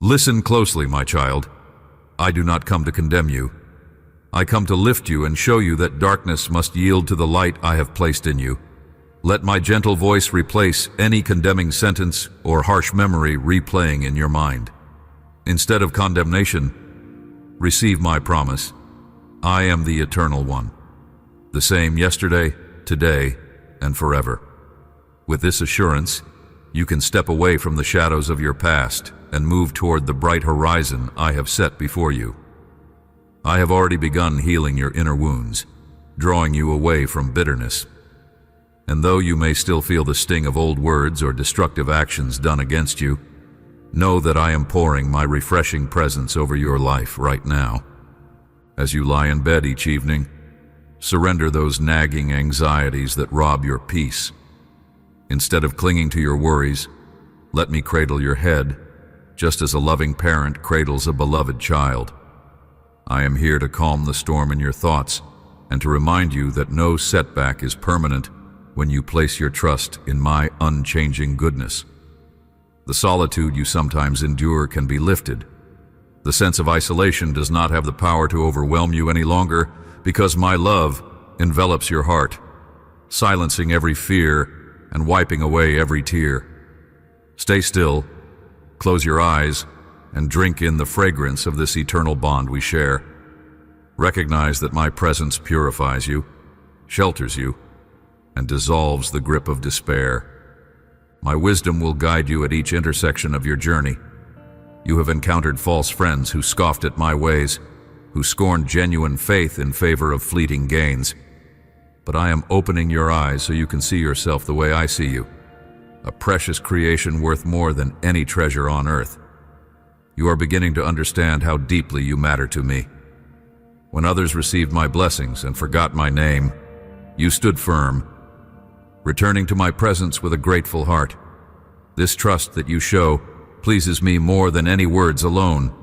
Listen closely, my child. I do not come to condemn you. I come to lift you and show you that darkness must yield to the light I have placed in you. Let my gentle voice replace any condemning sentence or harsh memory replaying in your mind. Instead of condemnation, receive my promise. I am the Eternal One, the same yesterday, today, and forever. With this assurance, you can step away from the shadows of your past and move toward the bright horizon I have set before you. I have already begun healing your inner wounds, drawing you away from bitterness. And though you may still feel the sting of old words or destructive actions done against you, know that I am pouring my refreshing presence over your life right now. As you lie in bed each evening, surrender those nagging anxieties that rob your peace. Instead of clinging to your worries, let me cradle your head, just as a loving parent cradles a beloved child. I am here to calm the storm in your thoughts and to remind you that no setback is permanent when you place your trust in my unchanging goodness. The solitude you sometimes endure can be lifted. The sense of isolation does not have the power to overwhelm you any longer because my love envelops your heart, silencing every fear and wiping away every tear. Stay still, close your eyes, and drink in the fragrance of this eternal bond we share. Recognize that my presence purifies you, shelters you, and dissolves the grip of despair. My wisdom will guide you at each intersection of your journey. You have encountered false friends who scoffed at my ways, who scorned genuine faith in favor of fleeting gains. But I am opening your eyes so you can see yourself the way I see you, a precious creation worth more than any treasure on earth. You are beginning to understand how deeply you matter to me. When others received my blessings and forgot my name, you stood firm, returning to my presence with a grateful heart. This trust that you show pleases me more than any words alone.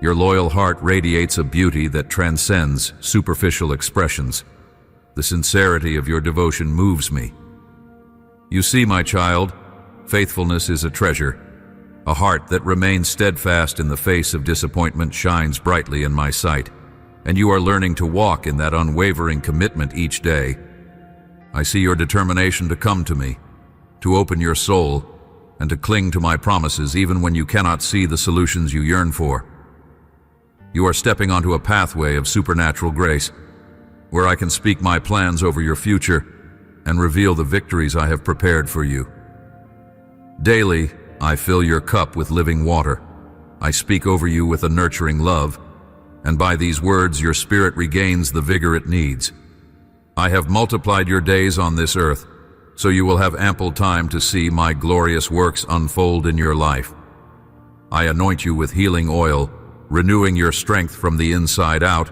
Your loyal heart radiates a beauty that transcends superficial expressions. The sincerity of your devotion moves me. You see, my child, faithfulness is a treasure. A heart that remains steadfast in the face of disappointment shines brightly in my sight, and you are learning to walk in that unwavering commitment each day. I see your determination to come to me, to open your soul, and to cling to my promises even when you cannot see the solutions you yearn for. You are stepping onto a pathway of supernatural grace, where I can speak my plans over your future and reveal the victories I have prepared for you. Daily, I fill your cup with living water. I speak over you with a nurturing love, and by these words your spirit regains the vigor it needs. I have multiplied your days on this earth, so you will have ample time to see my glorious works unfold in your life. I anoint you with healing oil, renewing your strength from the inside out,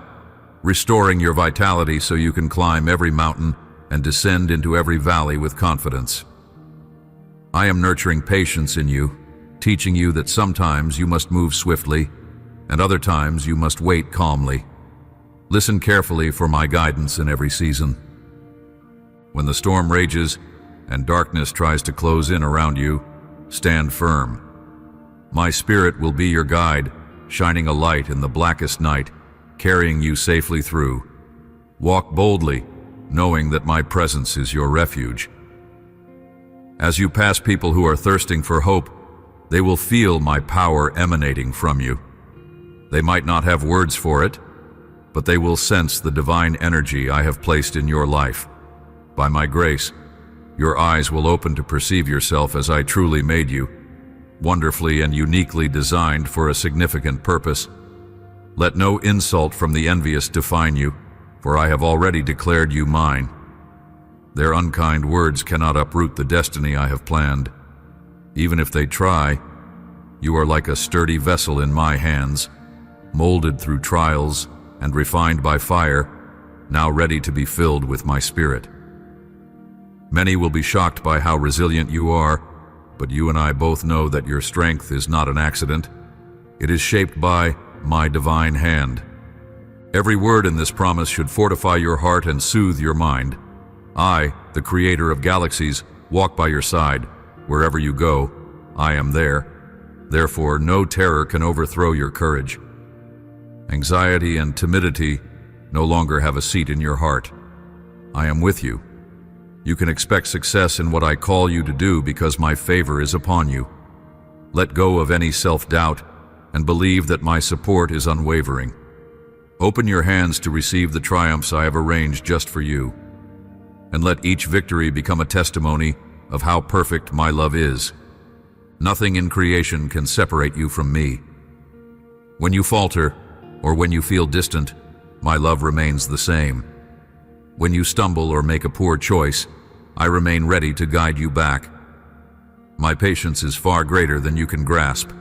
restoring your vitality so you can climb every mountain and descend into every valley with confidence. I am nurturing patience in you, teaching you that sometimes you must move swiftly, and other times you must wait calmly. Listen carefully for my guidance in every season. When the storm rages and darkness tries to close in around you, stand firm. My spirit will be your guide, shining a light in the blackest night, carrying you safely through. Walk boldly, knowing that my presence is your refuge. As you pass people who are thirsting for hope, they will feel my power emanating from you. They might not have words for it, but they will sense the divine energy I have placed in your life. By my grace, your eyes will open to perceive yourself as I truly made you, wonderfully and uniquely designed for a significant purpose. Let no insult from the envious define you, for I have already declared you mine. Their unkind words cannot uproot the destiny I have planned. Even if they try, you are like a sturdy vessel in my hands, molded through trials and refined by fire, now ready to be filled with my spirit. Many will be shocked by how resilient you are, but you and I both know that your strength is not an accident. It is shaped by my divine hand. Every word in this promise should fortify your heart and soothe your mind. I, the creator of galaxies, walk by your side. Wherever you go, I am there. Therefore, no terror can overthrow your courage. Anxiety and timidity no longer have a seat in your heart. I am with you. You can expect success in what I call you to do because my favor is upon you. Let go of any self-doubt and believe that my support is unwavering. Open your hands to receive the triumphs I have arranged just for you, and let each victory become a testimony of how perfect my love is. Nothing in creation can separate you from me. When you falter, or when you feel distant, my love remains the same. When you stumble or make a poor choice, I remain ready to guide you back. My patience is far greater than you can grasp.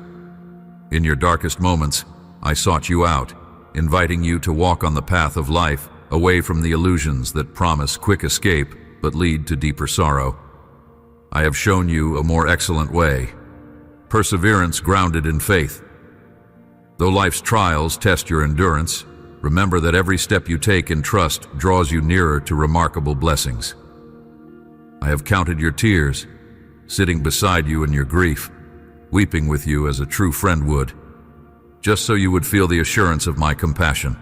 In your darkest moments, I sought you out, inviting you to walk on the path of life, away from the illusions that promise quick escape but lead to deeper sorrow. I have shown you a more excellent way, perseverance grounded in faith. Though life's trials test your endurance, remember that every step you take in trust draws you nearer to remarkable blessings. I have counted your tears, sitting beside you in your grief, weeping with you as a true friend would, just so you would feel the assurance of my compassion.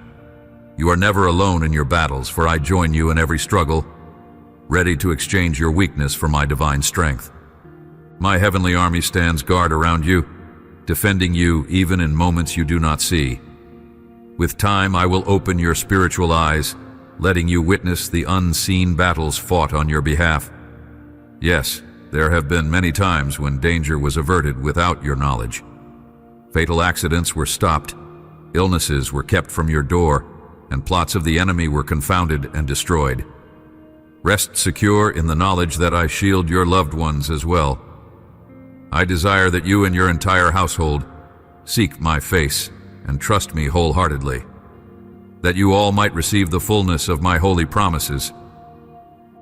You are never alone in your battles, for I join you in every struggle, ready to exchange your weakness for my divine strength. My heavenly army stands guard around you, defending you even in moments you do not see. With time, I will open your spiritual eyes, letting you witness the unseen battles fought on your behalf. Yes, there have been many times when danger was averted without your knowledge. Fatal accidents were stopped, illnesses were kept from your door, and plots of the enemy were confounded and destroyed. Rest secure in the knowledge that I shield your loved ones as well. I desire that you and your entire household seek my face and trust me wholeheartedly, that you all might receive the fullness of my holy promises.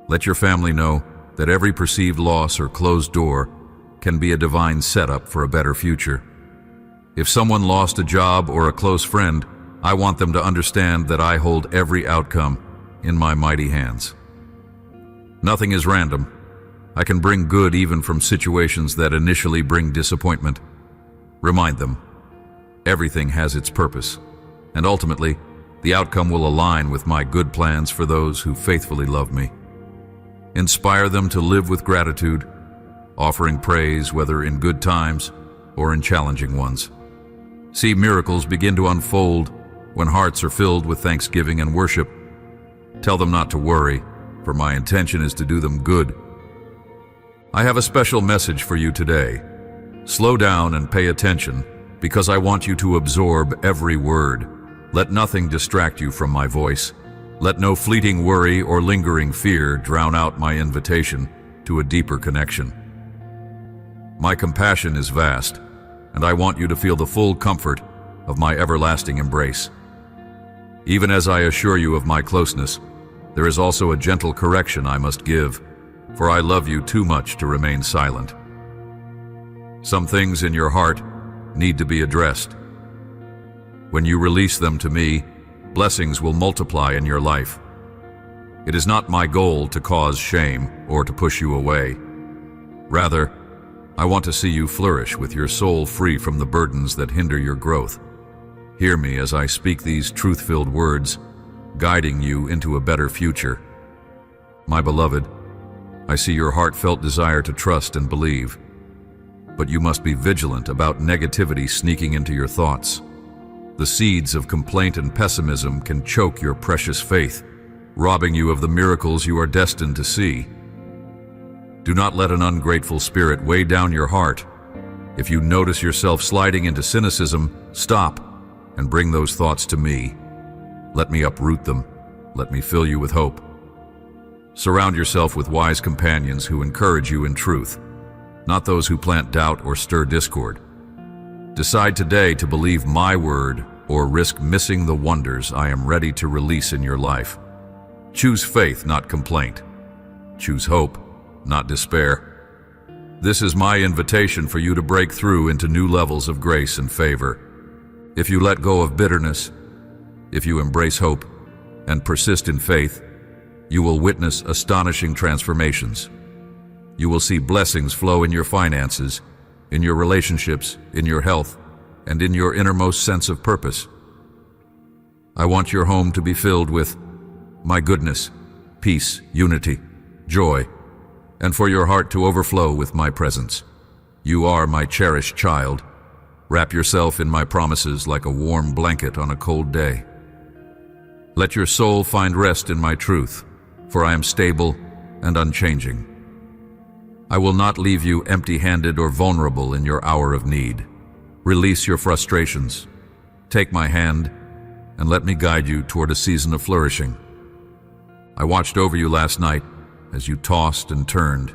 Let your family know that every perceived loss or closed door can be a divine setup for a better future. If someone lost a job or a close friend, I want them to understand that I hold every outcome in my mighty hands. Nothing is random. I can bring good even from situations that initially bring disappointment. Remind them, everything has its purpose, and ultimately, the outcome will align with my good plans for those who faithfully love me. Inspire them to live with gratitude, offering praise whether in good times or in challenging ones. See miracles begin to unfold when hearts are filled with thanksgiving and worship. Tell them not to worry, for my intention is to do them good. I have a special message for you today. Slow down and pay attention, because I want you to absorb every word. Let nothing distract you from my voice. Let no fleeting worry or lingering fear drown out my invitation to a deeper connection. My compassion is vast, and I want you to feel the full comfort of my everlasting embrace. Even as I assure you of my closeness, there is also a gentle correction I must give, for I love you too much to remain silent. Some things in your heart need to be addressed. When you release them to me, blessings will multiply in your life. It is not my goal to cause shame or to push you away. Rather, I want to see you flourish with your soul free from the burdens that hinder your growth. Hear me as I speak these truth-filled words, guiding you into a better future. My beloved, I see your heartfelt desire to trust and believe, but you must be vigilant about negativity sneaking into your thoughts. The seeds of complaint and pessimism can choke your precious faith, robbing you of the miracles you are destined to see. Do not let an ungrateful spirit weigh down your heart. If you notice yourself sliding into cynicism, stop and bring those thoughts to me. Let me uproot them. Let me fill you with hope. Surround yourself with wise companions who encourage you in truth, not those who plant doubt or stir discord. Decide today to believe my word or risk missing the wonders I am ready to release in your life. Choose faith, not complaint. Choose hope, not despair. This is my invitation for you to break through into new levels of grace and favor. If you let go of bitterness, if you embrace hope and persist in faith, you will witness astonishing transformations. You will see blessings flow in your finances, in your relationships, in your health, and in your innermost sense of purpose. I want your home to be filled with my goodness, peace, unity, joy, and for your heart to overflow with my presence. You are my cherished child. Wrap yourself in my promises like a warm blanket on a cold day. Let your soul find rest in my truth, for I am stable and unchanging. I will not leave you empty-handed or vulnerable in your hour of need. Release your frustrations. Take my hand and let me guide you toward a season of flourishing. I watched over you last night as you tossed and turned,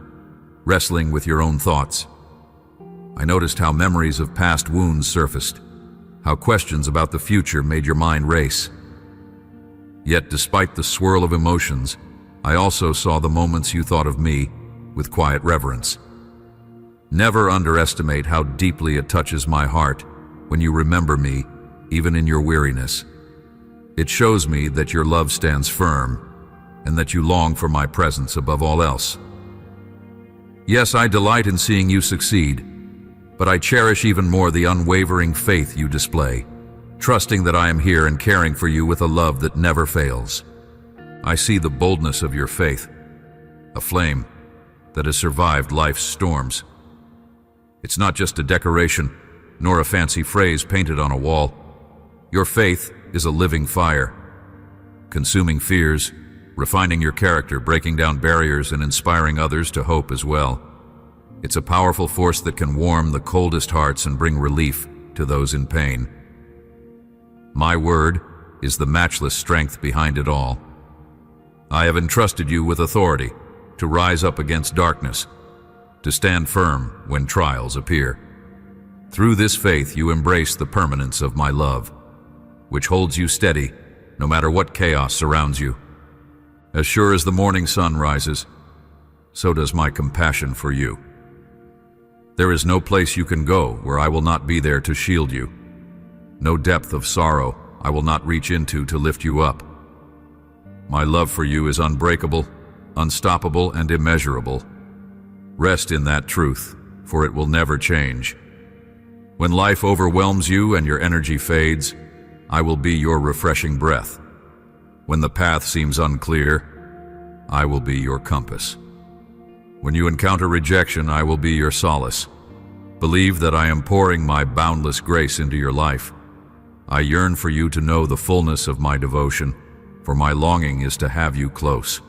wrestling with your own thoughts. I noticed how memories of past wounds surfaced, how questions about the future made your mind race. Yet despite the swirl of emotions, I also saw the moments you thought of me with quiet reverence. Never underestimate how deeply it touches my heart when you remember me, even in your weariness. It shows me that your love stands firm and that you long for my presence above all else. Yes, I delight in seeing you succeed, but I cherish even more the unwavering faith you display, trusting that I am here and caring for you with a love that never fails. I see the boldness of your faith, a flame that has survived life's storms. It's not just a decoration, nor a fancy phrase painted on a wall. Your faith is a living fire, consuming fears, refining your character, breaking down barriers, and inspiring others to hope as well. It's a powerful force that can warm the coldest hearts and bring relief to those in pain. My word is the matchless strength behind it all. I have entrusted you with authority to rise up against darkness, to stand firm when trials appear. Through this faith, you embrace the permanence of my love, which holds you steady no matter what chaos surrounds you. As sure as the morning sun rises, so does my compassion for you. There is no place you can go where I will not be there to shield you. No depth of sorrow I will not reach into to lift you up. My love for you is unbreakable, unstoppable, and immeasurable. Rest in that truth, for it will never change. When life overwhelms you and your energy fades, I will be your refreshing breath. When the path seems unclear, I will be your compass. When you encounter rejection, I will be your solace. Believe that I am pouring my boundless grace into your life. I yearn for you to know the fullness of my devotion, for my longing is to have you close.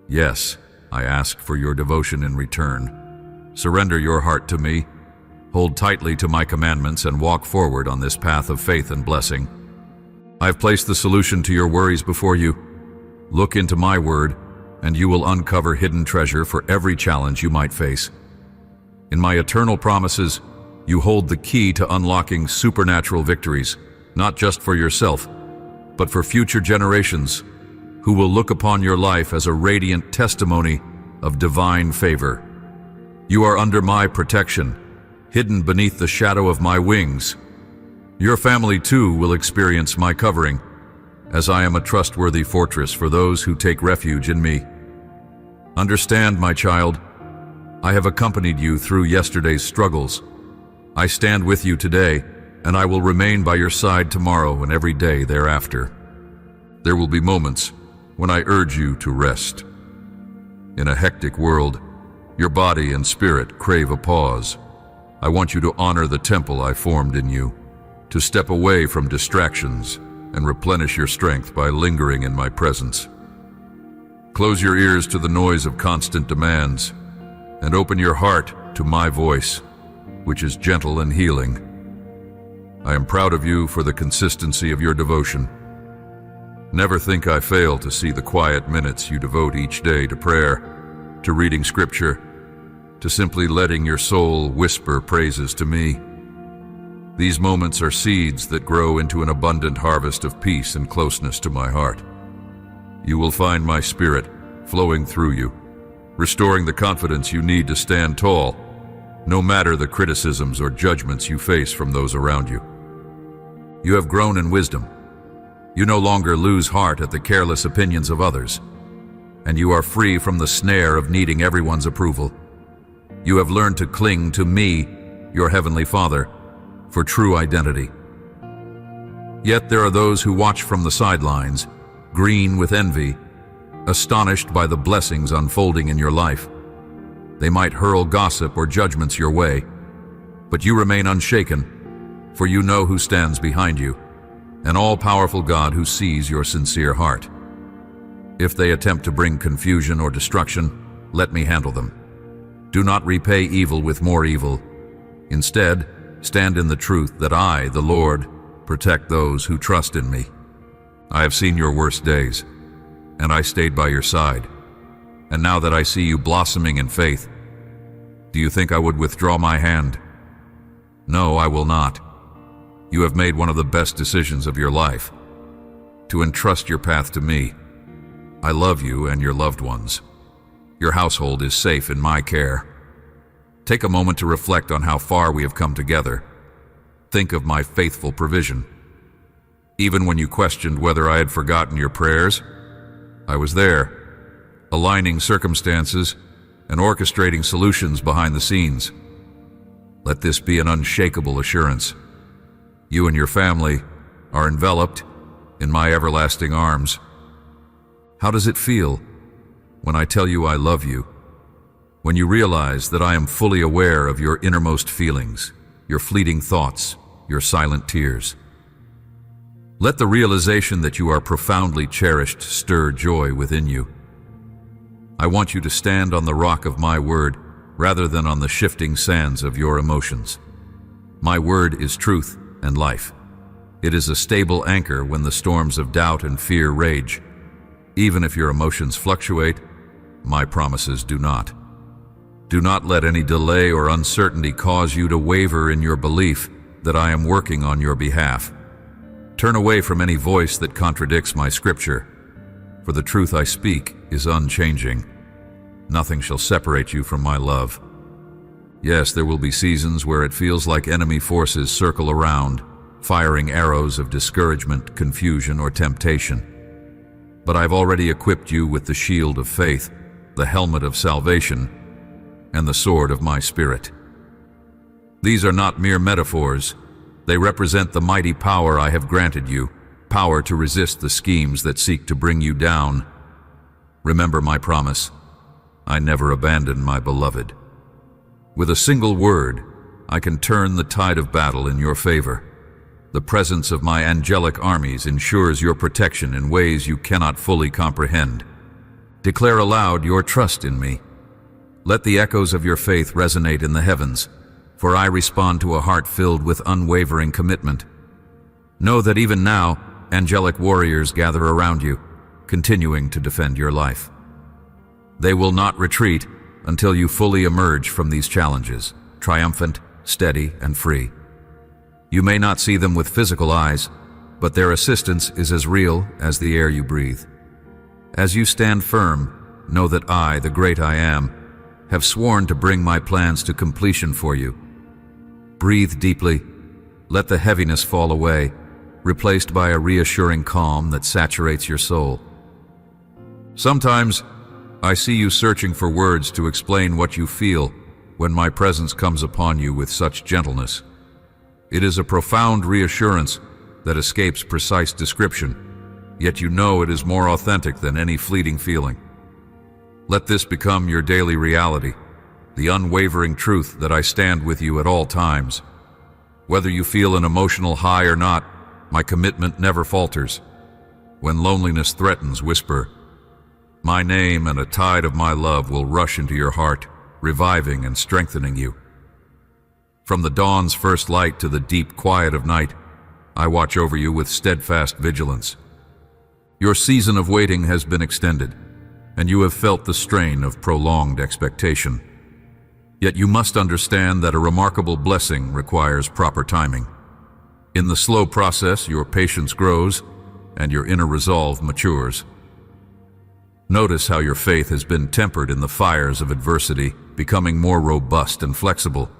Yes, I ask for your devotion in return. Surrender your heart to me, hold tightly to my commandments, and walk forward on this path of faith and blessing. I've placed the solution to your worries before you. Look into my word, and you will uncover hidden treasure for every challenge you might face. In my eternal promises, you hold the key to unlocking supernatural victories, not just for yourself, but for future generations who will look upon your life as a radiant testimony of divine favor. You are under my protection, hidden beneath the shadow of my wings. Your family too will experience my covering, as I am a trustworthy fortress for those who take refuge in me. Understand, my child, I have accompanied you through yesterday's struggles. I stand with you today, and I will remain by your side tomorrow and every day thereafter. There will be moments when I urge you to rest. In a hectic world, your body and spirit crave a pause. I want you to honor the temple I formed in you, to step away from distractions and replenish your strength by lingering in my presence. Close your ears to the noise of constant demands and open your heart to my voice, which is gentle and healing. I am proud of you for the consistency of your devotion. Never think I fail to see the quiet minutes you devote each day to prayer, to reading scripture, to simply letting your soul whisper praises to me. These moments are seeds that grow into an abundant harvest of peace and closeness to my heart. You will find my spirit flowing through you, restoring the confidence you need to stand tall, no matter the criticisms or judgments you face from those around you. You have grown in wisdom. You no longer lose heart at the careless opinions of others, and you are free from the snare of needing everyone's approval. You have learned to cling to me your heavenly Father, for true identity. Yet there are those who watch from the sidelines, green with envy, astonished by the blessings unfolding in your life. They might hurl gossip or judgments your way, but you remain unshaken, for you know who stands behind you, an all-powerful God who sees your sincere heart. If they attempt to bring confusion or destruction, let me handle them. Do not repay evil with more evil. Instead, stand in the truth that I, the Lord, protect those who trust in me. I have seen your worst days, and I stayed by your side. And now that I see you blossoming in faith, do you think I would withdraw my hand? No, I will not. You have made one of the best decisions of your life, to entrust your path to me. I love you and your loved ones. Your household is safe in my care. Take a moment to reflect on how far we have come together. Think of my faithful provision. Even when you questioned whether I had forgotten your prayers, I was there, aligning circumstances and orchestrating solutions behind the scenes. Let this be an unshakable assurance. You and your family are enveloped in my everlasting arms. How does it feel when I tell you I love you? When you realize that I am fully aware of your innermost feelings, your fleeting thoughts, your silent tears. Let the realization that you are profoundly cherished stir joy within you. I want you to stand on the rock of my word rather than on the shifting sands of your emotions. My word is truth and life. It is a stable anchor when the storms of doubt and fear rage. Even if your emotions fluctuate, my promises do not. Do not let any delay or uncertainty cause you to waver in your belief that I am working on your behalf. Turn away from any voice that contradicts my scripture, for the truth I speak is unchanging. Nothing shall separate you from my love. Yes, there will be seasons where it feels like enemy forces circle around, firing arrows of discouragement, confusion, or temptation. But I've already equipped you with the shield of faith, the helmet of salvation, and the sword of my Spirit. These are not mere metaphors. They represent the mighty power I have granted you, power to resist the schemes that seek to bring you down. Remember my promise. I never abandon my beloved. With a single word, I can turn the tide of battle in your favor. The presence of my angelic armies ensures your protection in ways you cannot fully comprehend. Declare aloud your trust in me. Let the echoes of your faith resonate in the heavens, for I respond to a heart filled with unwavering commitment. Know that even now, angelic warriors gather around you, continuing to defend your life. They will not retreat until you fully emerge from these challenges, triumphant, steady, and free. You may not see them with physical eyes, but their assistance is as real as the air you breathe. As you stand firm, know that I, the great I Am, have sworn to bring my plans to completion for you. Breathe deeply. Let the heaviness fall away, replaced by a reassuring calm that saturates your soul. Sometimes, I see you searching for words to explain what you feel when my presence comes upon you with such gentleness. It is a profound reassurance that escapes precise description, yet you know it is more authentic than any fleeting feeling. Let this become your daily reality, the unwavering truth that I stand with you at all times. Whether you feel an emotional high or not, my commitment never falters. When loneliness threatens, whisper, my name and a tide of my love will rush into your heart, reviving and strengthening you. From the dawn's first light to the deep quiet of night, I watch over you with steadfast vigilance. Your season of waiting has been extended, and you have felt the strain of prolonged expectation. Yet you must understand that a remarkable blessing requires proper timing. In the slow process, your patience grows and your inner resolve matures. Notice how your faith has been tempered in the fires of adversity, becoming more robust and flexible.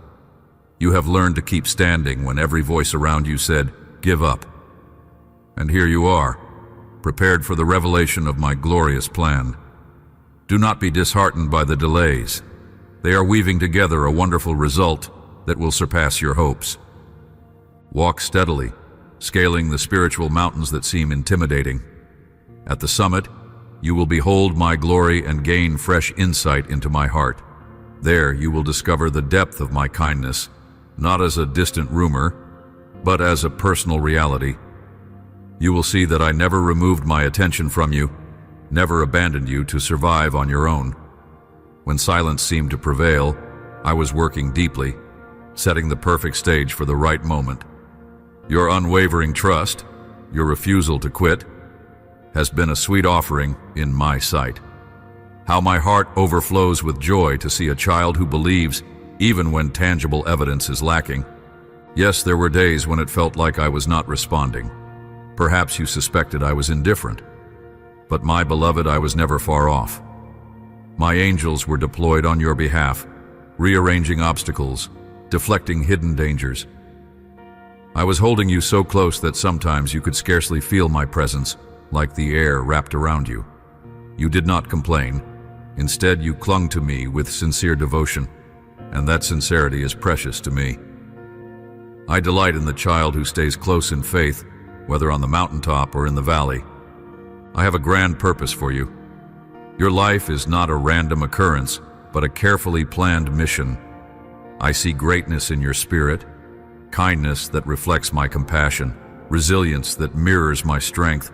You have learned to keep standing when every voice around you said, "Give up." And here you are, prepared for the revelation of my glorious plan. Do not be disheartened by the delays. They are weaving together a wonderful result, that will surpass your hopes. Walk steadily, scaling the spiritual mountains that seem intimidating. At the summit, you will behold my glory and gain fresh insight into my heart. There you will discover the depth of my kindness, not as a distant rumor, but as a personal reality. You will see that I never removed my attention from you, never abandoned you to survive on your own. When silence seemed to prevail, I was working deeply, setting the perfect stage for the right moment. Your unwavering trust, your refusal to quit, has been a sweet offering in my sight. How my heart overflows with joy to see a child who believes even when tangible evidence is lacking. Yes, there were days when it felt like I was not responding. Perhaps you suspected I was indifferent. But my beloved, I was never far off. My angels were deployed on your behalf, rearranging obstacles, deflecting hidden dangers. I was holding you so close that sometimes you could scarcely feel my presence, like the air wrapped around you. You did not complain. Instead, you clung to me with sincere devotion, and that sincerity is precious to me. I delight in the child who stays close in faith, whether on the mountaintop or in the valley. I have a grand purpose for you. Your life is not a random occurrence, but a carefully planned mission. I see greatness in your spirit, kindness that reflects my compassion, resilience that mirrors my strength,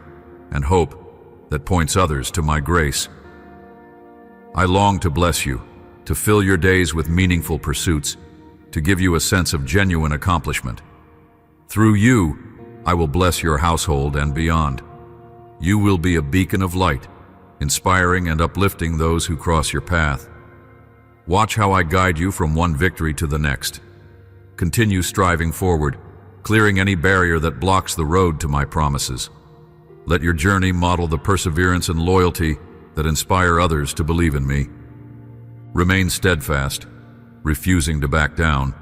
and hope that points others to my grace. I long to bless you, to fill your days with meaningful pursuits, to give you a sense of genuine accomplishment. Through you, I will bless your household and beyond. You will be a beacon of light, inspiring and uplifting those who cross your path. Watch how I guide you from one victory to the next. Continue striving forward, clearing any barrier that blocks the road to my promises. Let your journey model the perseverance and loyalty that inspire others to believe in me. Remain steadfast, refusing to back down.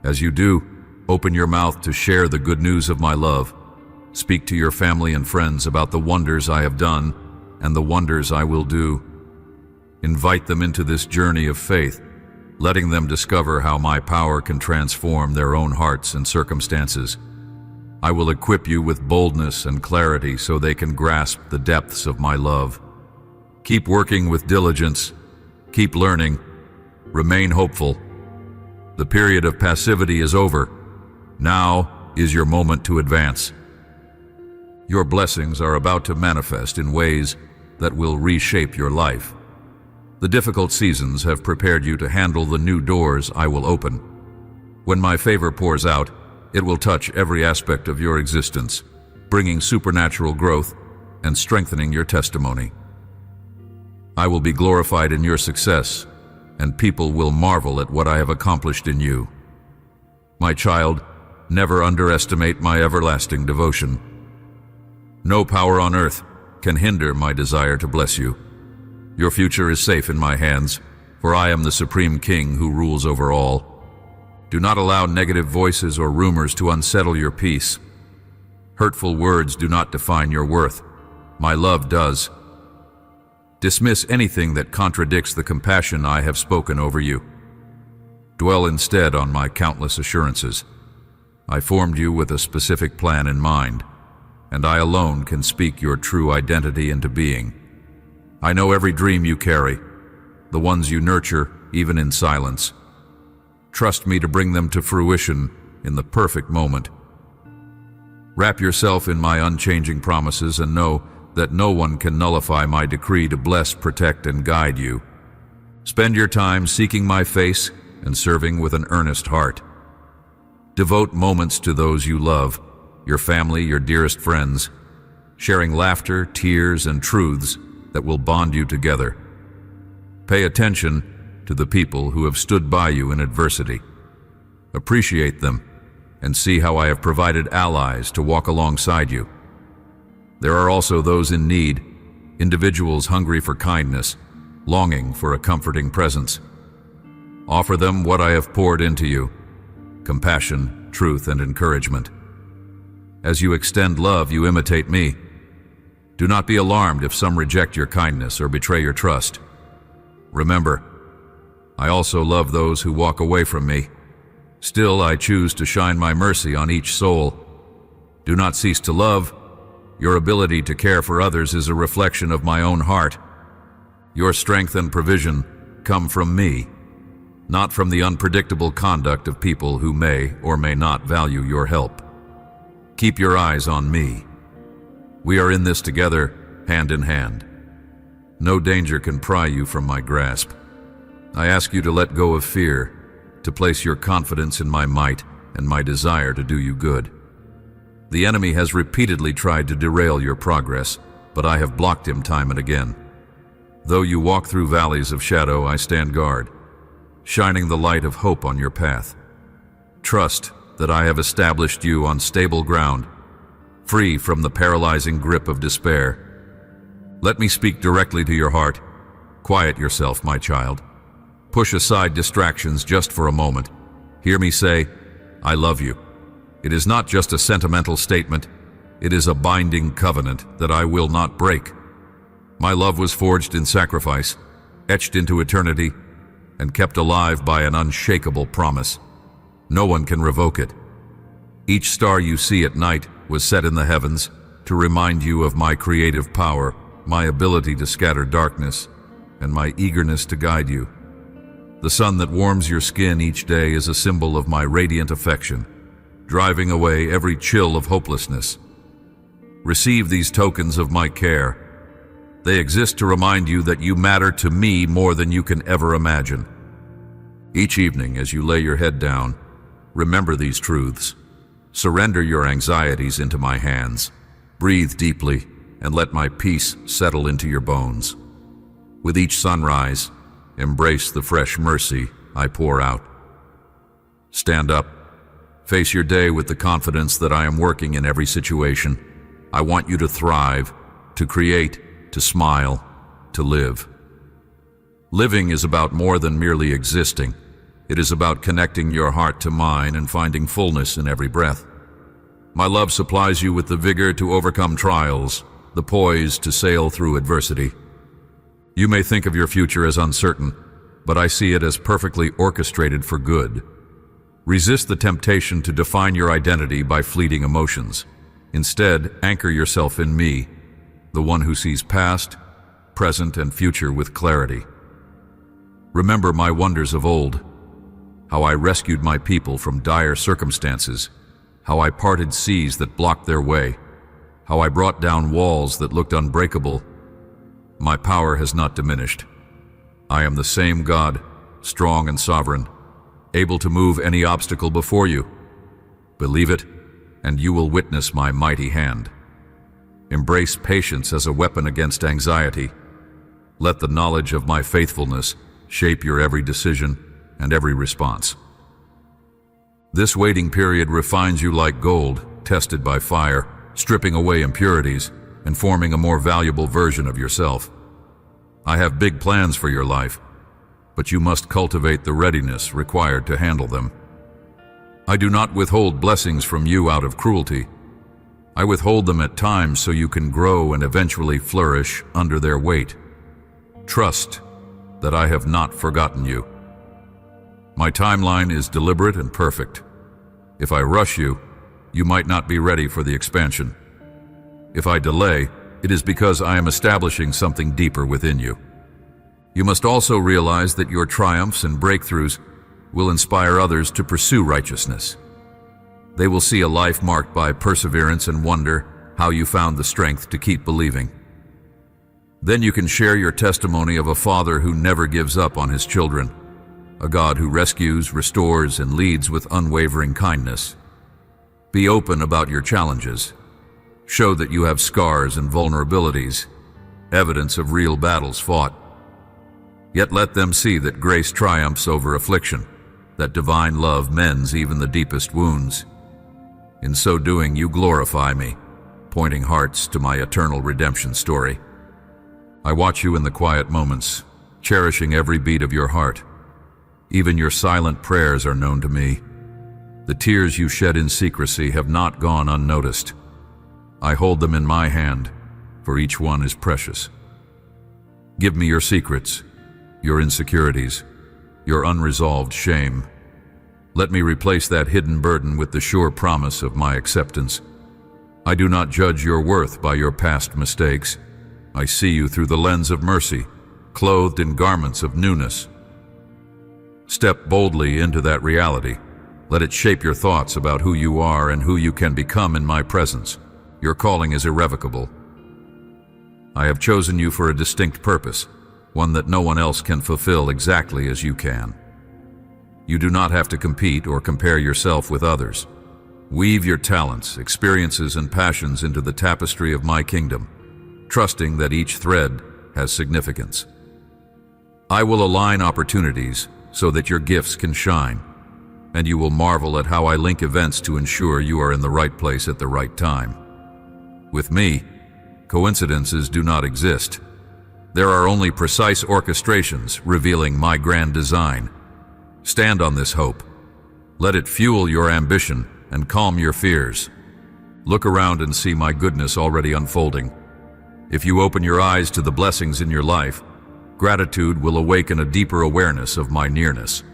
As you do, open your mouth to share the good news of my love. Speak to your family and friends about the wonders I have done and the wonders I will do. Invite them into this journey of faith, letting them discover how my power can transform their own hearts and circumstances. I will equip you with boldness and clarity so they can grasp the depths of my love. Keep working with diligence, keep learning, remain hopeful. The period of passivity is over. Now is your moment to advance. Your blessings are about to manifest in ways that will reshape your life. The difficult seasons have prepared you to handle the new doors I will open. When my favor pours out, it will touch every aspect of your existence, bringing supernatural growth and strengthening your testimony. I will be glorified in your success, and people will marvel at what I have accomplished in you. My child, never underestimate my everlasting devotion. No power on earth can hinder my desire to bless you. Your future is safe in my hands, for I am the Supreme King who rules over all. Do not allow negative voices or rumors to unsettle your peace. Hurtful words do not define your worth. My love does. Dismiss anything that contradicts the compassion I have spoken over you. Dwell instead on my countless assurances. I formed you with a specific plan in mind, and I alone can speak your true identity into being. I know every dream you carry, the ones you nurture even in silence. Trust me to bring them to fruition in the perfect moment. Wrap yourself in my unchanging promises and know that no one can nullify my decree to bless, protect, and guide you. Spend your time seeking my face and serving with an earnest heart. Devote moments to those you love, your family, your dearest friends, sharing laughter, tears, and truths that will bond you together. Pay attention to the people who have stood by you in adversity. Appreciate them and see how I have provided allies to walk alongside you. There are also those in need, individuals hungry for kindness, longing for a comforting presence. Offer them what I have poured into you: compassion, truth, and encouragement. As you extend love, you imitate me. Do not be alarmed if some reject your kindness or betray your trust. Remember, I also love those who walk away from me. Still, I choose to shine my mercy on each soul. Do not cease to love. Your ability to care for others is a reflection of my own heart. Your strength and provision come from me, not from the unpredictable conduct of people who may or may not value your help. Keep your eyes on me. We are in this together, hand in hand. No danger can pry you from my grasp. I ask you to let go of fear, to place your confidence in my might and my desire to do you good. The enemy has repeatedly tried to derail your progress, but I have blocked him time and again. Though you walk through valleys of shadow, I stand guard, shining the light of hope on your path. Trust that I have established you on stable ground, free from the paralyzing grip of despair. Let me speak directly to your heart. Quiet yourself, my child. Push aside distractions just for a moment. Hear me say, I love you. It is not just a sentimental statement. It is a binding covenant that I will not break. My love was forged in sacrifice, etched into eternity, and kept alive by an unshakable promise. No one can revoke it. Each star you see at night was set in the heavens to remind you of my creative power, my ability to scatter darkness, and my eagerness to guide you. The sun that warms your skin each day is a symbol of my radiant affection, driving away every chill of hopelessness. Receive these tokens of my care. They exist to remind you that you matter to me more than you can ever imagine. Each evening, as you lay your head down, remember these truths. Surrender your anxieties into my hands. Breathe deeply and let my peace settle into your bones. With each sunrise, embrace the fresh mercy I pour out. Stand up. Face your day with the confidence that I am working in every situation. I want you to thrive, to create, to smile, to live. Living is about more than merely existing. It is about connecting your heart to mine and finding fullness in every breath. My love supplies you with the vigor to overcome trials, the poise to sail through adversity. You may think of your future as uncertain, but I see it as perfectly orchestrated for good. Resist the temptation to define your identity by fleeting emotions. Instead, anchor yourself in me, the one who sees past, present, and future with clarity. Remember my wonders of old, how I rescued my people from dire circumstances, how I parted seas that blocked their way, how I brought down walls that looked unbreakable. My power has not diminished. I am the same God, strong and sovereign, able to move any obstacle before you. Believe it, and you will witness my mighty hand. Embrace patience as a weapon against anxiety. Let the knowledge of my faithfulness shape your every decision and every response. This waiting period refines you like gold, tested by fire, stripping away impurities and forming a more valuable version of yourself. I have big plans for your life, but you must cultivate the readiness required to handle them. I do not withhold blessings from you out of cruelty. I withhold them at times so you can grow and eventually flourish under their weight. Trust that I have not forgotten you. My timeline is deliberate and perfect. If I rush you, you might not be ready for the expansion. If I delay, it is because I am establishing something deeper within you. You must also realize that your triumphs and breakthroughs will inspire others to pursue righteousness. They will see a life marked by perseverance and wonder how you found the strength to keep believing. Then you can share your testimony of a father who never gives up on his children, a God who rescues, restores, and leads with unwavering kindness. Be open about your challenges. Show that you have scars and vulnerabilities, evidence of real battles fought. Yet let them see that grace triumphs over affliction, that divine love mends even the deepest wounds. In so doing, you glorify me, pointing hearts to my eternal redemption story. I watch you in the quiet moments, cherishing every beat of your heart. Even your silent prayers are known to me. The tears you shed in secrecy have not gone unnoticed. I hold them in my hand, for each one is precious. Give me your secrets, your insecurities, your unresolved shame. Let me replace that hidden burden with the sure promise of my acceptance. I do not judge your worth by your past mistakes. I see you through the lens of mercy, clothed in garments of newness. Step boldly into that reality. Let it shape your thoughts about who you are and who you can become in my presence. Your calling is irrevocable. I have chosen you for a distinct purpose, one that no one else can fulfill exactly as you can. You do not have to compete or compare yourself with others. Weave your talents, experiences, and passions into the tapestry of my kingdom, trusting that each thread has significance. I will align opportunities so that your gifts can shine, and you will marvel at how I link events to ensure you are in the right place at the right time. With me, coincidences do not exist. There are only precise orchestrations revealing my grand design. Stand on this hope. Let it fuel your ambition and calm your fears. Look around and see my goodness already unfolding. If you open your eyes to the blessings in your life, gratitude will awaken a deeper awareness of my nearness.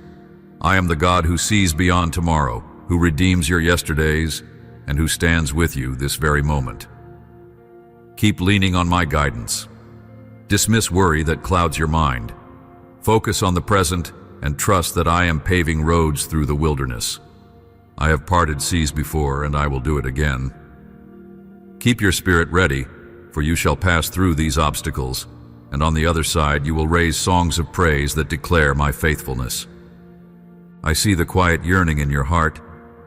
I am the God who sees beyond tomorrow, who redeems your yesterdays, and who stands with you this very moment. Keep leaning on my guidance. Dismiss worry that clouds your mind. Focus on the present and trust that I am paving roads through the wilderness. I have parted seas before, and I will do it again. Keep your spirit ready, for you shall pass through these obstacles, and on the other side you will raise songs of praise that declare my faithfulness. I see the quiet yearning in your heart,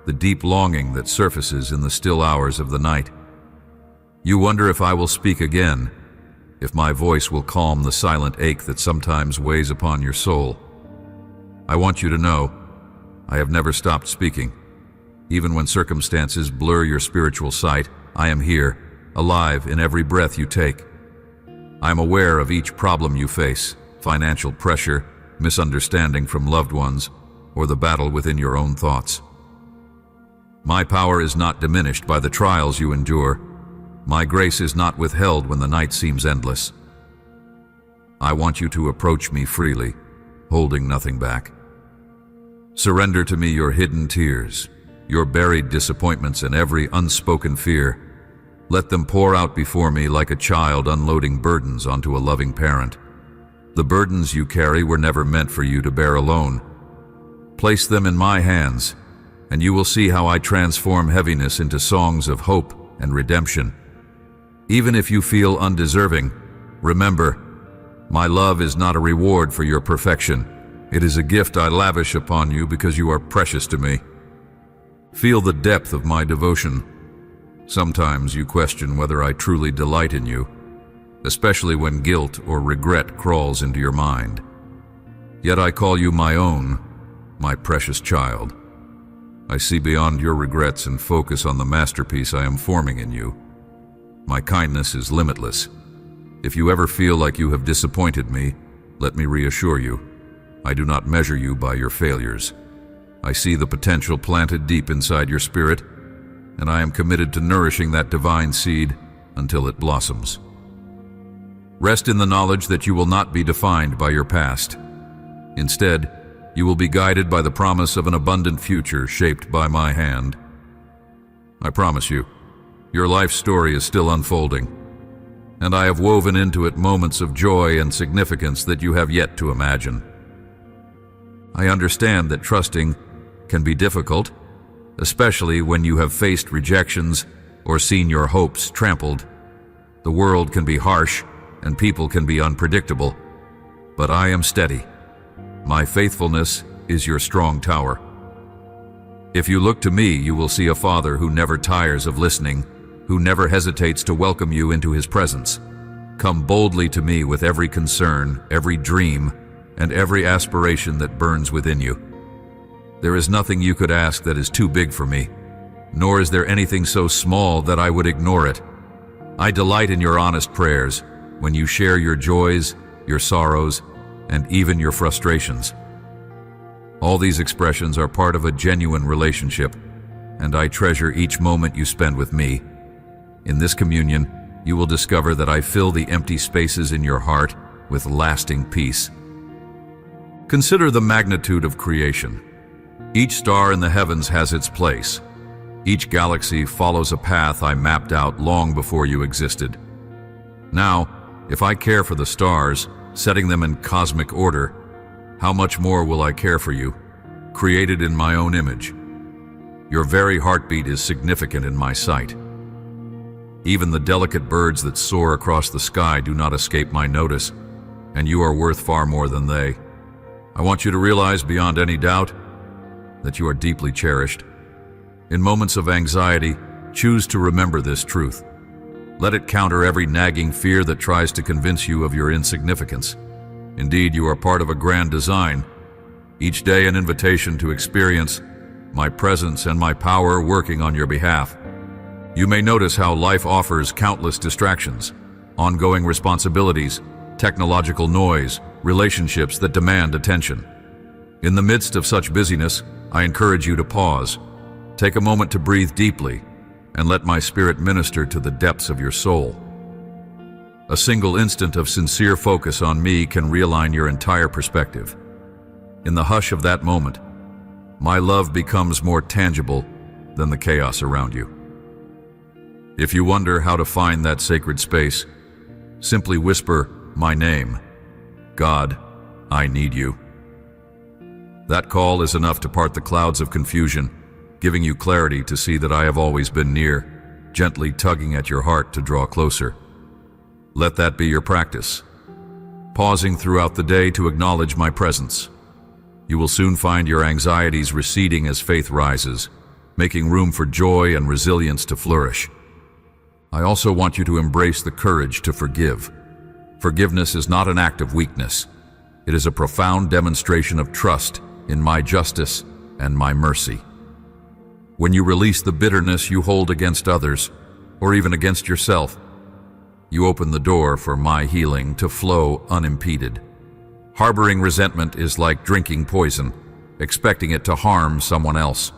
the deep longing that surfaces in the still hours of the night. You wonder if I will speak again, if my voice will calm the silent ache that sometimes weighs upon your soul. I want you to know, I have never stopped speaking. Even when circumstances blur your spiritual sight, I am here, alive in every breath you take. I am aware of each problem you face, financial pressure, misunderstanding from loved ones, or the battle within your own thoughts. My power is not diminished by the trials you endure. My grace is not withheld when the night seems endless. I want you to approach me freely, holding nothing back. Surrender to me your hidden tears, your buried disappointments, and every unspoken fear. Let them pour out before me like a child unloading burdens onto a loving parent. The burdens you carry were never meant for you to bear alone. Place them in my hands, and you will see how I transform heaviness into songs of hope and redemption. Even if you feel undeserving, remember, my love is not a reward for your perfection. It is a gift I lavish upon you because you are precious to me. Feel the depth of my devotion. Sometimes you question whether I truly delight in you, especially when guilt or regret crawls into your mind. Yet I call you my own, my precious child. I see beyond your regrets and focus on the masterpiece I am forming in you. My kindness is limitless. If you ever feel like you have disappointed me, let me reassure you, I do not measure you by your failures. I see the potential planted deep inside your spirit, and I am committed to nourishing that divine seed until it blossoms. Rest in the knowledge that you will not be defined by your past. Instead, you will be guided by the promise of an abundant future shaped by my hand. I promise you, your life story is still unfolding, and I have woven into it moments of joy and significance that you have yet to imagine. I understand that trusting can be difficult, especially when you have faced rejections or seen your hopes trampled. The world can be harsh and people can be unpredictable, but I am steady. My faithfulness is your strong tower. If you look to me, you will see a Father who never tires of listening, who never hesitates to welcome you into his presence. Come boldly to me with every concern, every dream, and every aspiration that burns within you. There is nothing you could ask that is too big for me, nor is there anything so small that I would ignore it. I delight in your honest prayers, when you share your joys, your sorrows, and even your frustrations. All these expressions are part of a genuine relationship, and I treasure each moment you spend with me. In this communion, you will discover that I fill the empty spaces in your heart with lasting peace. Consider the magnitude of creation. Each star in the heavens has its place. Each galaxy follows a path I mapped out long before you existed. Now, if I care for the stars, setting them in cosmic order, how much more will I care for you, created in my own image? Your very heartbeat is significant in my sight. Even the delicate birds that soar across the sky do not escape my notice, and you are worth far more than they. I want you to realize beyond any doubt that you are deeply cherished. In moments of anxiety, choose to remember this truth. Let it counter every nagging fear that tries to convince you of your insignificance. Indeed, you are part of a grand design, each day an invitation to experience my presence and my power working on your behalf. You may notice how life offers countless distractions, ongoing responsibilities, technological noise, relationships that demand attention. In the midst of such busyness, I encourage you to pause, take a moment to breathe deeply, and let my spirit minister to the depths of your soul. A single instant of sincere focus on me can realign your entire perspective. In the hush of that moment, my love becomes more tangible than the chaos around you. If you wonder how to find that sacred space, simply whisper my name. God, I need you. That call is enough to part the clouds of confusion, giving you clarity to see that I have always been near, gently tugging at your heart to draw closer. Let that be your practice, pausing throughout the day to acknowledge my presence. You will soon find your anxieties receding as faith rises, making room for joy and resilience to flourish. I also want you to embrace the courage to forgive. Forgiveness is not an act of weakness. It is a profound demonstration of trust in my justice and my mercy. When you release the bitterness you hold against others, or even against yourself, you open the door for my healing to flow unimpeded. Harboring resentment is like drinking poison, expecting it to harm someone else.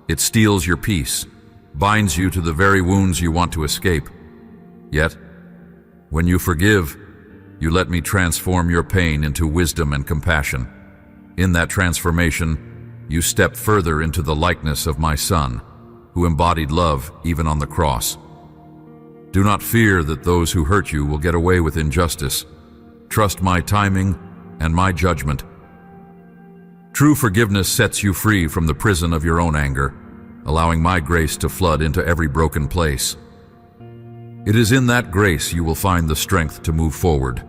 It steals your peace, binds you to the very wounds you want to escape. Yet, when you forgive, you let me transform your pain into wisdom and compassion. In that transformation, you step further into the likeness of my Son, who embodied love even on the cross. Do not fear that those who hurt you will get away with injustice. Trust my timing and my judgment. True forgiveness sets you free from the prison of your own anger, allowing my grace to flood into every broken place. It is in that grace you will find the strength to move forward,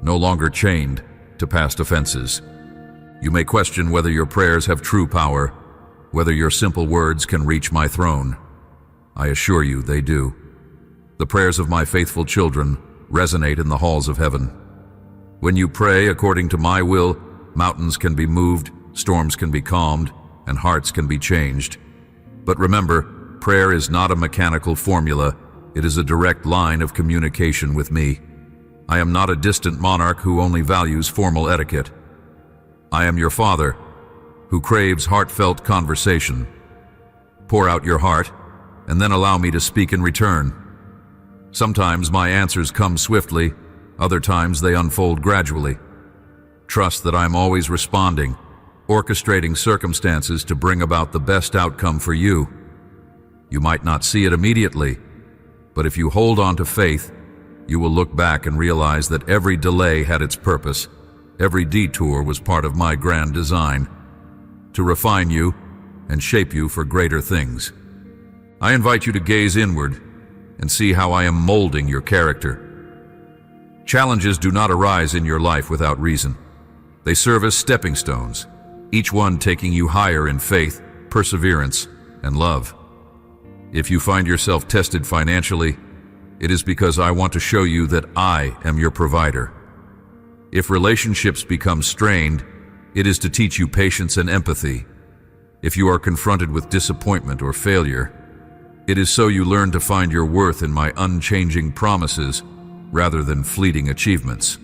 no longer chained to past offenses. You may question whether your prayers have true power, whether your simple words can reach my throne. I assure you they do. The prayers of my faithful children resonate in the halls of heaven. When you pray according to my will, mountains can be moved, storms can be calmed, and hearts can be changed. But remember, prayer is not a mechanical formula. It is a direct line of communication with me. I am not a distant monarch who only values formal etiquette. I am your Father, who craves heartfelt conversation. Pour out your heart, and then allow me to speak in return. Sometimes my answers come swiftly, other times they unfold gradually. Trust that I'm always responding, orchestrating circumstances to bring about the best outcome for you. You might not see it immediately, but if you hold on to faith, you will look back and realize that every delay had its purpose. Every detour was part of my grand design, to refine you and shape you for greater things. I invite you to gaze inward and see how I am molding your character. Challenges do not arise in your life without reason. They serve as stepping stones, each one taking you higher in faith, perseverance, and love. If you find yourself tested financially, it is because I want to show you that I am your provider. If relationships become strained, it is to teach you patience and empathy. If you are confronted with disappointment or failure, it is so you learn to find your worth in my unchanging promises rather than fleeting achievements.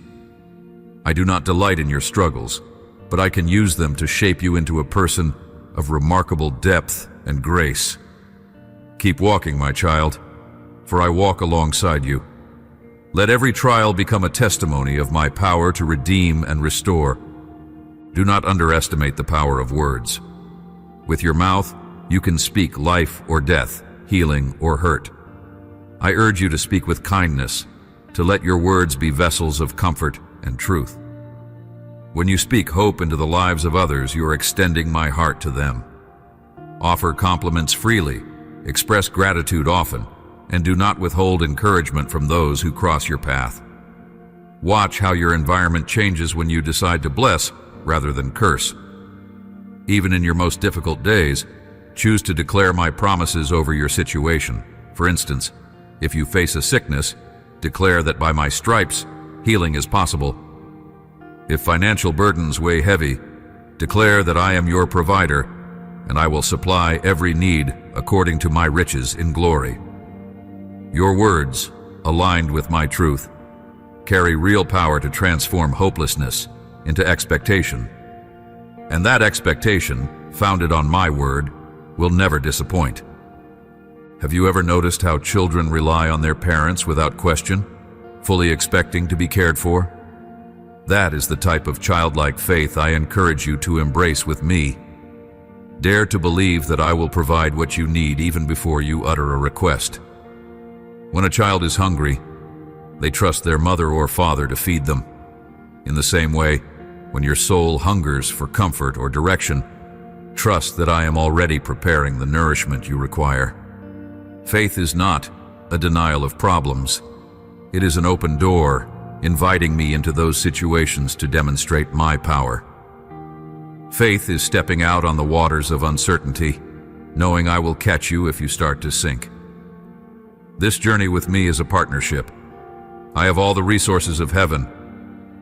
I do not delight in your struggles, but I can use them to shape you into a person of remarkable depth and grace. Keep walking, my child, for I walk alongside you. Let every trial become a testimony of my power to redeem and restore. Do not underestimate the power of words. With your mouth, you can speak life or death, healing or hurt. I urge you to speak with kindness, to let your words be vessels of comfort and truth. When you speak hope into the lives of others, you are extending my heart to them. Offer compliments freely, express gratitude often, and do not withhold encouragement from those who cross your path. Watch how your environment changes when you decide to bless rather than curse. Even in your most difficult days, choose to declare my promises over your situation. For instance, if you face a sickness, declare that by my stripes, healing is possible. If financial burdens weigh heavy, declare that I am your provider, and I will supply every need according to my riches in glory. Your words, aligned with my truth, carry real power to transform hopelessness into expectation. And that expectation, founded on my word, will never disappoint. Have you ever noticed how children rely on their parents without question, fully expecting to be cared for? That is the type of childlike faith I encourage you to embrace with me. Dare to believe that I will provide what you need even before you utter a request. When a child is hungry, they trust their mother or father to feed them. In the same way, when your soul hungers for comfort or direction, trust that I am already preparing the nourishment you require. Faith is not a denial of problems. It is an open door, inviting me into those situations to demonstrate my power. Faith is stepping out on the waters of uncertainty, knowing I will catch you if you start to sink. This journey with me is a partnership. I have all the resources of heaven,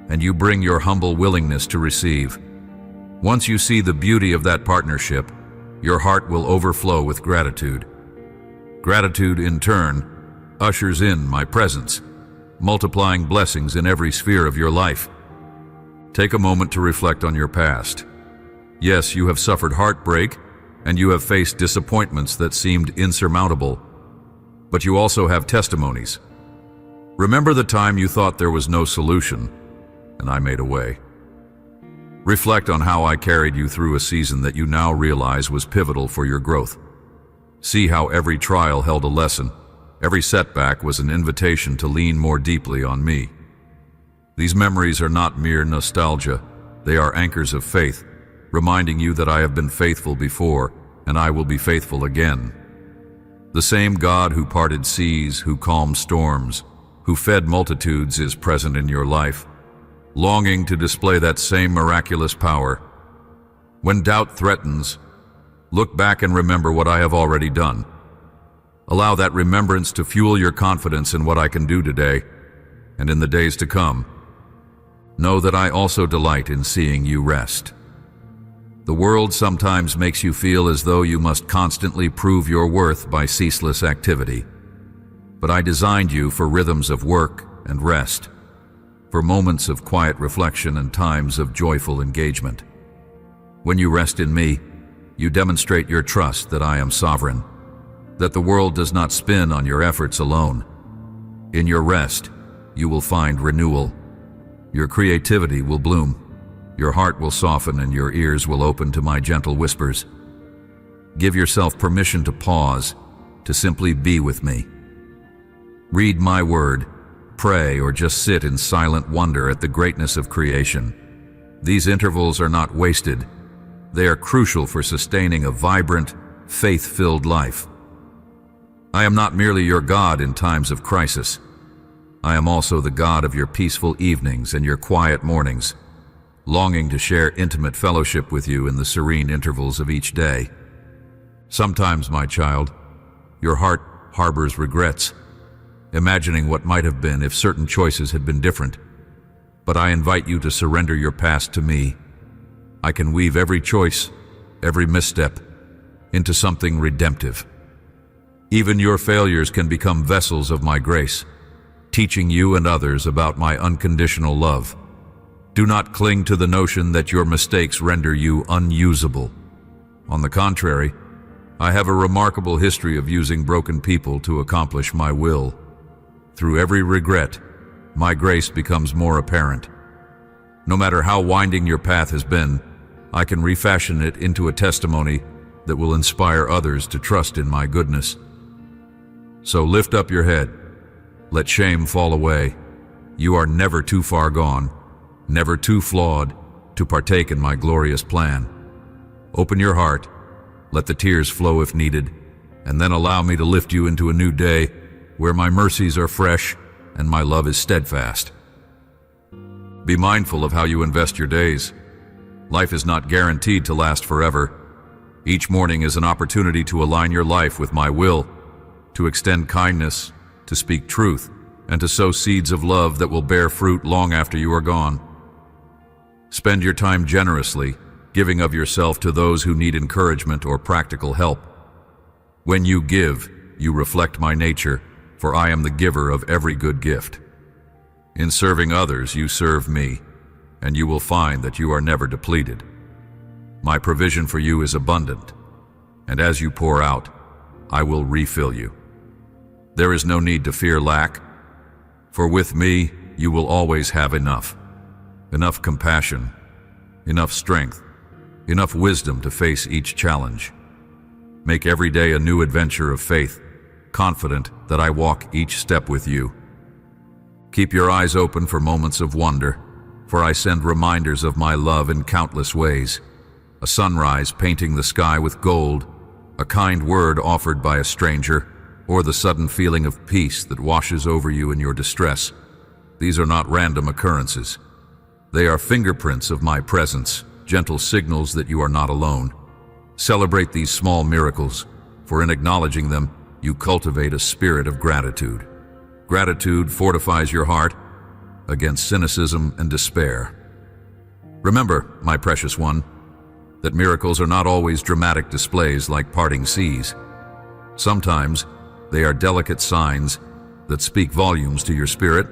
and you bring your humble willingness to receive. Once you see the beauty of that partnership, your heart will overflow with gratitude. Gratitude, in turn, ushers in my presence, multiplying blessings in every sphere of your life. Take a moment to reflect on your past. Yes, you have suffered heartbreak, and you have faced disappointments that seemed insurmountable, but you also have testimonies. Remember the time you thought there was no solution, and I made a way. Reflect on how I carried you through a season that you now realize was pivotal for your growth. See how every trial held a lesson. Every setback was an invitation to lean more deeply on me. These memories are not mere nostalgia. They are anchors of faith, reminding you that I have been faithful before, and I will be faithful again. The same God who parted seas, who calmed storms, who fed multitudes is present in your life, longing to display that same miraculous power. When doubt threatens, look back and remember what I have already done. Allow that remembrance to fuel your confidence in what I can do today and in the days to come. Know that I also delight in seeing you rest. The world sometimes makes you feel as though you must constantly prove your worth by ceaseless activity. But I designed you for rhythms of work and rest, for moments of quiet reflection and times of joyful engagement. When you rest in me, you demonstrate your trust that I am sovereign, that the world does not spin on your efforts alone. In your rest, you will find renewal. Your creativity will bloom. Your heart will soften and your ears will open to my gentle whispers. Give yourself permission to pause, to simply be with me. Read my word, pray, or just sit in silent wonder at the greatness of creation. These intervals are not wasted. They are crucial for sustaining a vibrant, faith-filled life. I am not merely your God in times of crisis. I am also the God of your peaceful evenings and your quiet mornings, longing to share intimate fellowship with you in the serene intervals of each day. Sometimes, my child, your heart harbors regrets, imagining what might have been if certain choices had been different. But I invite you to surrender your past to me. I can weave every choice, every misstep, into something redemptive. Even your failures can become vessels of my grace, teaching you and others about my unconditional love. Do not cling to the notion that your mistakes render you unusable. On the contrary, I have a remarkable history of using broken people to accomplish my will. Through every regret, my grace becomes more apparent. No matter how winding your path has been, I can refashion it into a testimony that will inspire others to trust in my goodness. So lift up your head. Let shame fall away. You are never too far gone, never too flawed to partake in my glorious plan. Open your heart, let the tears flow if needed, and then allow me to lift you into a new day where my mercies are fresh and my love is steadfast. Be mindful of how you invest your days. Life is not guaranteed to last forever. Each morning is an opportunity to align your life with my will, to extend kindness, to speak truth, and to sow seeds of love that will bear fruit long after you are gone. Spend your time generously, giving of yourself to those who need encouragement or practical help. When you give, you reflect my nature, for I am the giver of every good gift. In serving others, you serve me, and you will find that you are never depleted. My provision for you is abundant, and as you pour out, I will refill you. There is no need to fear lack, for with me you will always have enough compassion, enough strength, enough wisdom to face each challenge. Make every day a new adventure of faith, confident that I walk each step with you. Keep your eyes open for moments of wonder, for I send reminders of my love in countless ways. A sunrise painting the sky with gold, a kind word offered by a stranger, or the sudden feeling of peace that washes over you in your distress. These are not random occurrences. They are fingerprints of my presence, gentle signals that you are not alone. Celebrate these small miracles, for in acknowledging them, you cultivate a spirit of gratitude. Gratitude fortifies your heart against cynicism and despair. Remember, my precious one, that miracles are not always dramatic displays like parting seas. Sometimes, they are delicate signs that speak volumes to your spirit,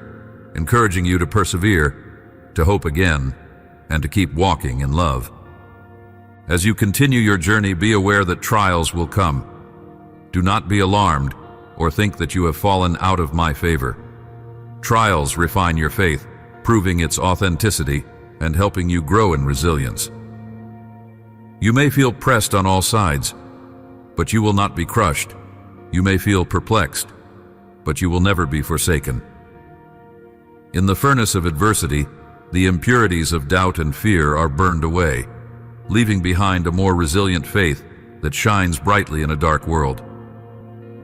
encouraging you to persevere, to hope again, and to keep walking in love. As you continue your journey, be aware that trials will come. Do not be alarmed or think that you have fallen out of my favor. Trials refine your faith, proving its authenticity and helping you grow in resilience. You may feel pressed on all sides, but you will not be crushed. You may feel perplexed, but you will never be forsaken. In the furnace of adversity, the impurities of doubt and fear are burned away, leaving behind a more resilient faith that shines brightly in a dark world.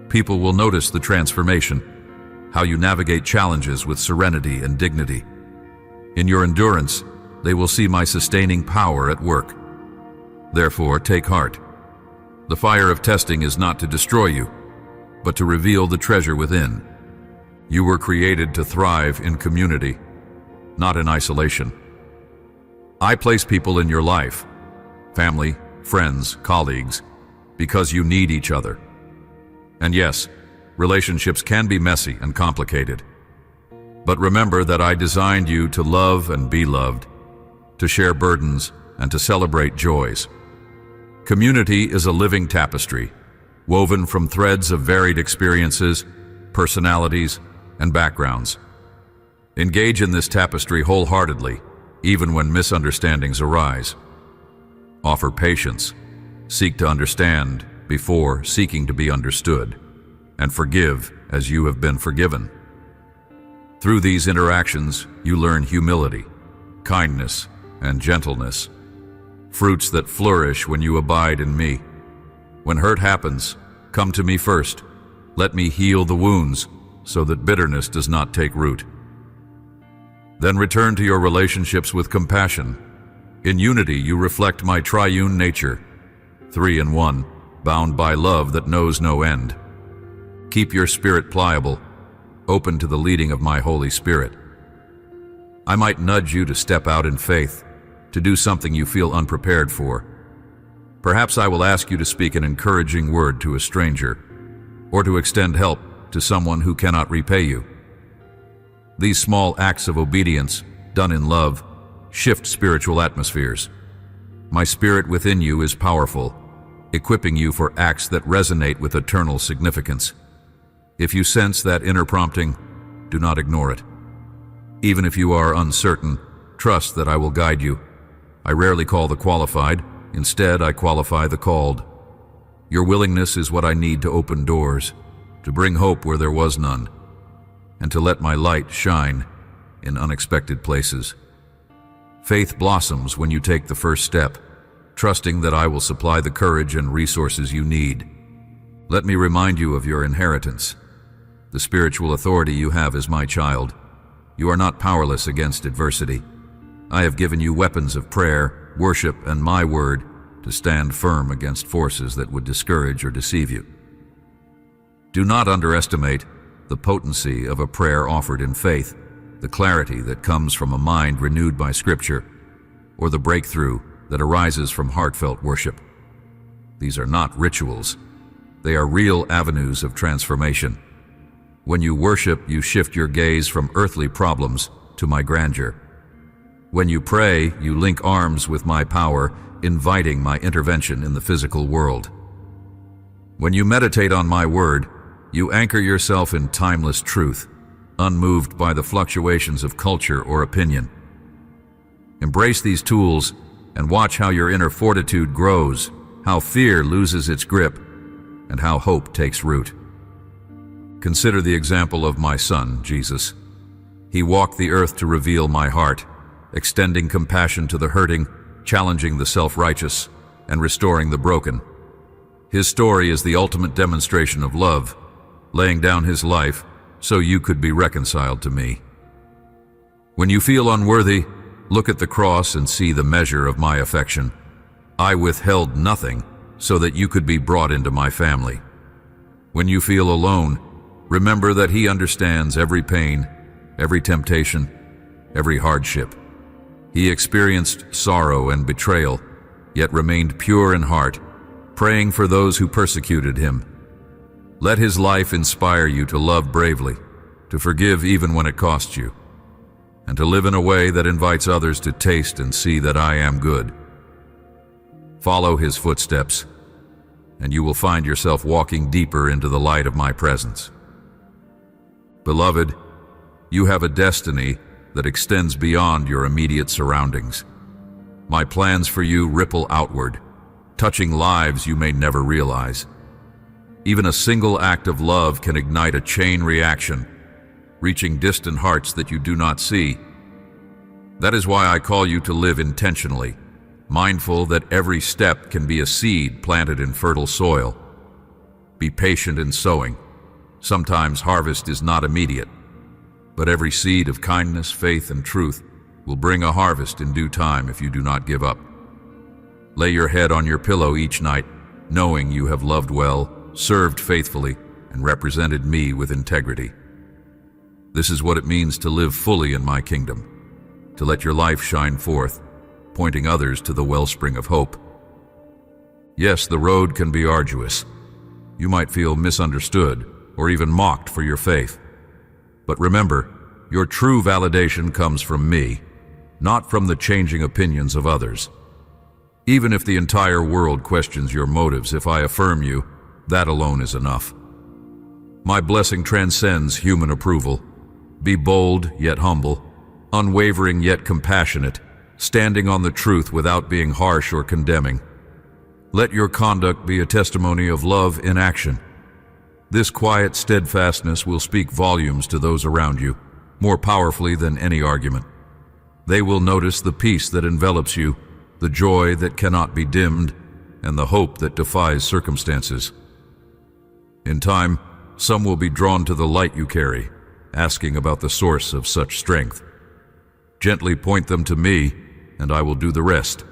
People will notice the transformation, how you navigate challenges with serenity and dignity. In your endurance, they will see my sustaining power at work. Therefore, take heart. The fire of testing is not to destroy you, but to reveal the treasure within. You were created to thrive in community, not in isolation. I place people in your life, family, friends, colleagues, because you need each other. And yes, relationships can be messy and complicated. But remember that I designed you to love and be loved, to share burdens and to celebrate joys. Community is a living tapestry, woven from threads of varied experiences, personalities, and backgrounds. Engage in this tapestry wholeheartedly, even when misunderstandings arise. Offer patience, seek to understand before seeking to be understood, and forgive as you have been forgiven. Through these interactions, you learn humility, kindness, and gentleness, fruits that flourish when you abide in me. When hurt happens, come to me first. Let me heal the wounds so that bitterness does not take root. Then return to your relationships with compassion. In unity, you reflect my triune nature, 3 in 1, bound by love that knows no end. Keep your spirit pliable, open to the leading of my Holy Spirit. I might nudge you to step out in faith, to do something you feel unprepared for. Perhaps I will ask you to speak an encouraging word to a stranger, or to extend help to someone who cannot repay you. These small acts of obedience, done in love, shift spiritual atmospheres. My spirit within you is powerful, equipping you for acts that resonate with eternal significance. If you sense that inner prompting, do not ignore it. Even if you are uncertain, trust that I will guide you. I rarely call the qualified, instead I qualify the called. Your willingness is what I need to open doors, to bring hope where there was none, and to let my light shine in unexpected places. Faith blossoms when you take the first step, trusting that I will supply the courage and resources you need. Let me remind you of your inheritance. The spiritual authority you have as my child. You are not powerless against adversity. I have given you weapons of prayer, worship, and my word to stand firm against forces that would discourage or deceive you. Do not underestimate the potency of a prayer offered in faith, the clarity that comes from a mind renewed by Scripture, or the breakthrough that arises from heartfelt worship. These are not rituals. They are real avenues of transformation. When you worship, you shift your gaze from earthly problems to my grandeur. When you pray, you link arms with my power, inviting my intervention in the physical world. When you meditate on my word, you anchor yourself in timeless truth, unmoved by the fluctuations of culture or opinion. Embrace these tools and watch how your inner fortitude grows, how fear loses its grip, and how hope takes root. Consider the example of my Son, Jesus. He walked the earth to reveal my heart, extending compassion to the hurting, challenging the self-righteous, and restoring the broken. His story is the ultimate demonstration of love, laying down his life so you could be reconciled to me. When you feel unworthy, look at the cross and see the measure of my affection. I withheld nothing so that you could be brought into my family. When you feel alone, remember that he understands every pain, every temptation, every hardship. He experienced sorrow and betrayal, yet remained pure in heart, praying for those who persecuted him. Let his life inspire you to love bravely, to forgive even when it costs you, and to live in a way that invites others to taste and see that I am good. Follow his footsteps, and you will find yourself walking deeper into the light of my presence. Beloved, you have a destiny that extends beyond your immediate surroundings. My plans for you ripple outward, touching lives you may never realize. Even a single act of love can ignite a chain reaction, reaching distant hearts that you do not see. That is why I call you to live intentionally, mindful that every step can be a seed planted in fertile soil. Be patient in sowing. Sometimes harvest is not immediate, but every seed of kindness, faith, and truth will bring a harvest in due time if you do not give up. Lay your head on your pillow each night, knowing you have loved well, served faithfully, and represented me with integrity. This is what it means to live fully in my kingdom, to let your life shine forth, pointing others to the wellspring of hope. Yes, the road can be arduous. You might feel misunderstood or even mocked for your faith. But remember, your true validation comes from me, not from the changing opinions of others. Even if the entire world questions your motives, if I affirm you, that alone is enough. My blessing transcends human approval. Be bold yet humble, unwavering yet compassionate, standing on the truth without being harsh or condemning. Let your conduct be a testimony of love in action. This quiet steadfastness will speak volumes to those around you, more powerfully than any argument. They will notice the peace that envelops you, the joy that cannot be dimmed, and the hope that defies circumstances. In time, some will be drawn to the light you carry, asking about the source of such strength. Gently point them to me, and I will do the rest.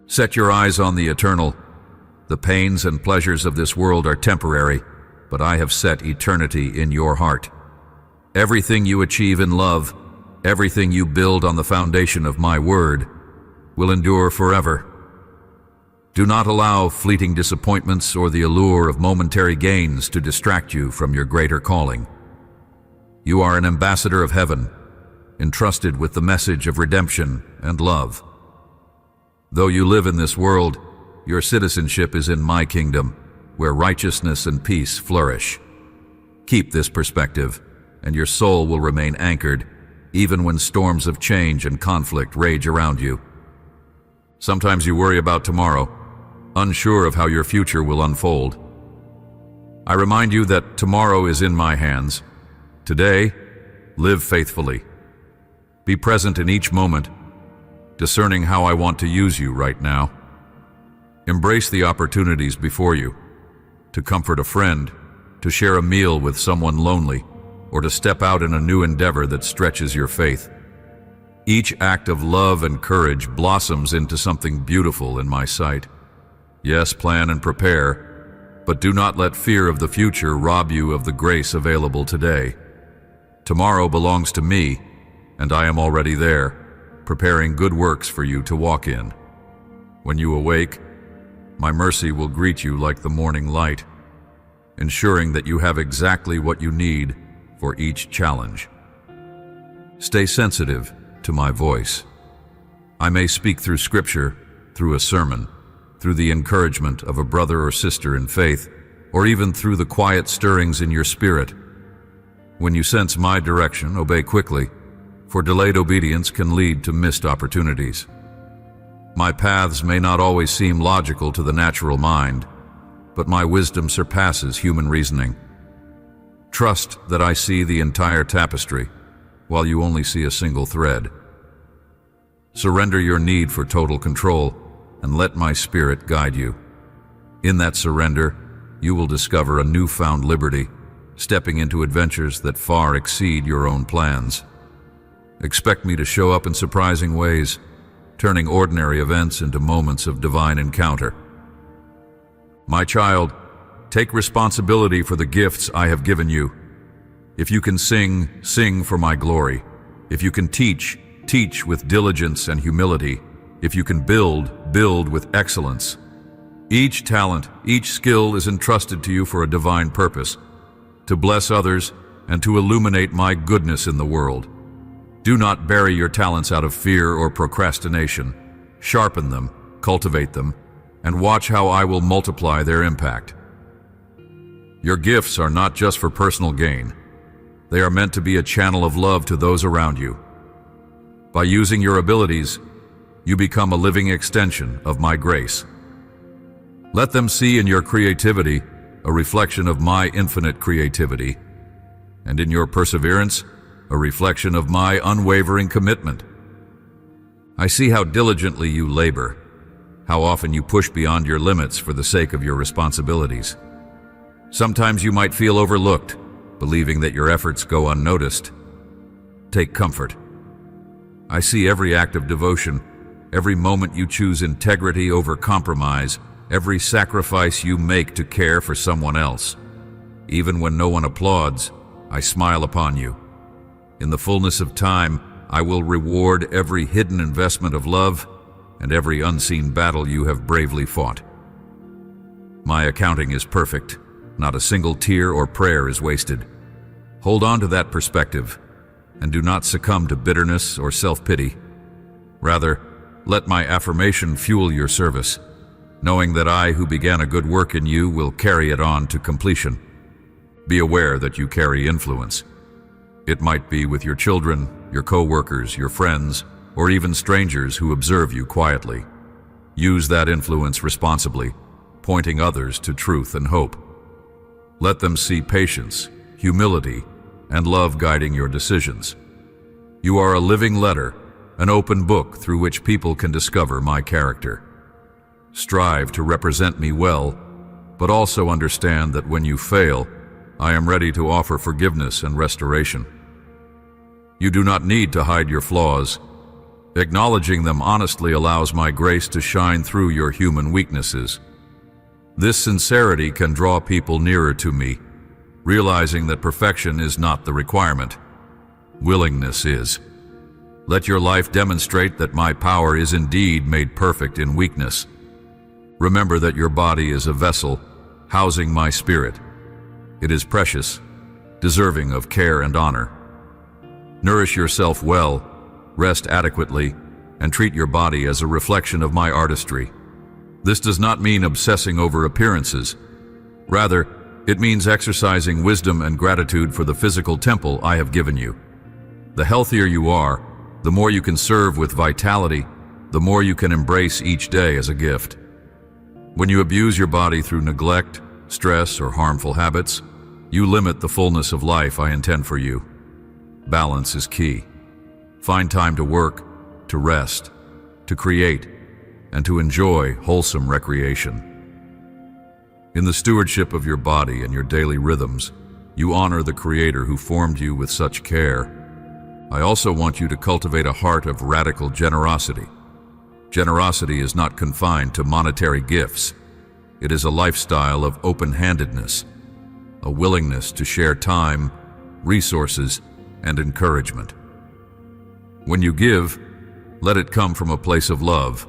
Set your eyes on the eternal. The pains and pleasures of this world are temporary, but I have set eternity in your heart. Everything you achieve in love, everything you build on the foundation of my word, will endure forever. Do not allow fleeting disappointments or the allure of momentary gains to distract you from your greater calling. You are an ambassador of heaven, entrusted with the message of redemption and love. Though you live in this world, your citizenship is in my kingdom, where righteousness and peace flourish. Keep this perspective, and your soul will remain anchored, even when storms of change and conflict rage around you. Sometimes you worry about tomorrow, unsure of how your future will unfold. I remind you that tomorrow is in my hands. Today, live faithfully. Be present in each moment, discerning how I want to use you right now. Embrace the opportunities before you, to comfort a friend, to share a meal with someone lonely, or to step out in a new endeavor that stretches your faith. Each act of love and courage blossoms into something beautiful in my sight. Yes, plan and prepare, but do not let fear of the future rob you of the grace available today. Tomorrow belongs to me, and I am already there, preparing good works for you to walk in. When you awake, my mercy will greet you like the morning light, ensuring that you have exactly what you need for each challenge. Stay sensitive to my voice. I may speak through scripture, through a sermon, through the encouragement of a brother or sister in faith, or even through the quiet stirrings in your spirit. When you sense my direction, obey quickly, for delayed obedience can lead to missed opportunities. My paths may not always seem logical to the natural mind, but my wisdom surpasses human reasoning. Trust that I see the entire tapestry, while you only see a single thread. Surrender your need for total control, and let my spirit guide you. In that surrender, you will discover a newfound liberty, stepping into adventures that far exceed your own plans. Expect me to show up in surprising ways, turning ordinary events into moments of divine encounter. My child, take responsibility for the gifts I have given you. If you can sing, sing for my glory. If you can teach, teach with diligence and humility. If you can build, build with excellence. Each talent, each skill is entrusted to you for a divine purpose, to bless others and to illuminate my goodness in the world. Do not bury your talents out of fear or procrastination. Sharpen them, cultivate them, and watch how I will multiply their impact. Your gifts are not just for personal gain. They are meant to be a channel of love to those around you. By using your abilities, you become a living extension of my grace. Let them see in your creativity a reflection of my infinite creativity, and in your perseverance, a reflection of my unwavering commitment. I see how diligently you labor, how often you push beyond your limits for the sake of your responsibilities. Sometimes you might feel overlooked, believing that your efforts go unnoticed. Take comfort. I see every act of devotion, every moment you choose integrity over compromise, every sacrifice you make to care for someone else. Even when no one applauds, I smile upon you. In the fullness of time, I will reward every hidden investment of love and every unseen battle you have bravely fought. My accounting is perfect. Not a single tear or prayer is wasted. Hold on to that perspective, and do not succumb to bitterness or self-pity. Rather, let my affirmation fuel your service, knowing that I, who began a good work in you, will carry it on to completion. Be aware that you carry influence. It might be with your children, your co-workers, your friends, or even strangers who observe you quietly. Use that influence responsibly, pointing others to truth and hope. Let them see patience, humility, and love guiding your decisions. You are a living letter, an open book through which people can discover my character. Strive to represent me well, but also understand that when you fail, I am ready to offer forgiveness and restoration. You do not need to hide your flaws. Acknowledging them honestly allows my grace to shine through your human weaknesses. This sincerity can draw people nearer to me, realizing that perfection is not the requirement. Willingness is. Let your life demonstrate that my power is indeed made perfect in weakness. Remember that your body is a vessel housing my spirit. It is precious, deserving of care and honor. Nourish yourself well, rest adequately, and treat your body as a reflection of my artistry. This does not mean obsessing over appearances. Rather, it means exercising wisdom and gratitude for the physical temple I have given you. The healthier you are, the more you can serve with vitality, the more you can embrace each day as a gift. When you abuse your body through neglect, stress, or harmful habits, you limit the fullness of life I intend for you. Balance is key. Find time to work, to rest, to create, and to enjoy wholesome recreation. In the stewardship of your body and your daily rhythms, you honor the Creator who formed you with such care. I also want you to cultivate a heart of radical generosity. Generosity is not confined to monetary gifts. It is a lifestyle of open-handedness, a willingness to share time, resources, and encouragement. When you give, let it come from a place of love,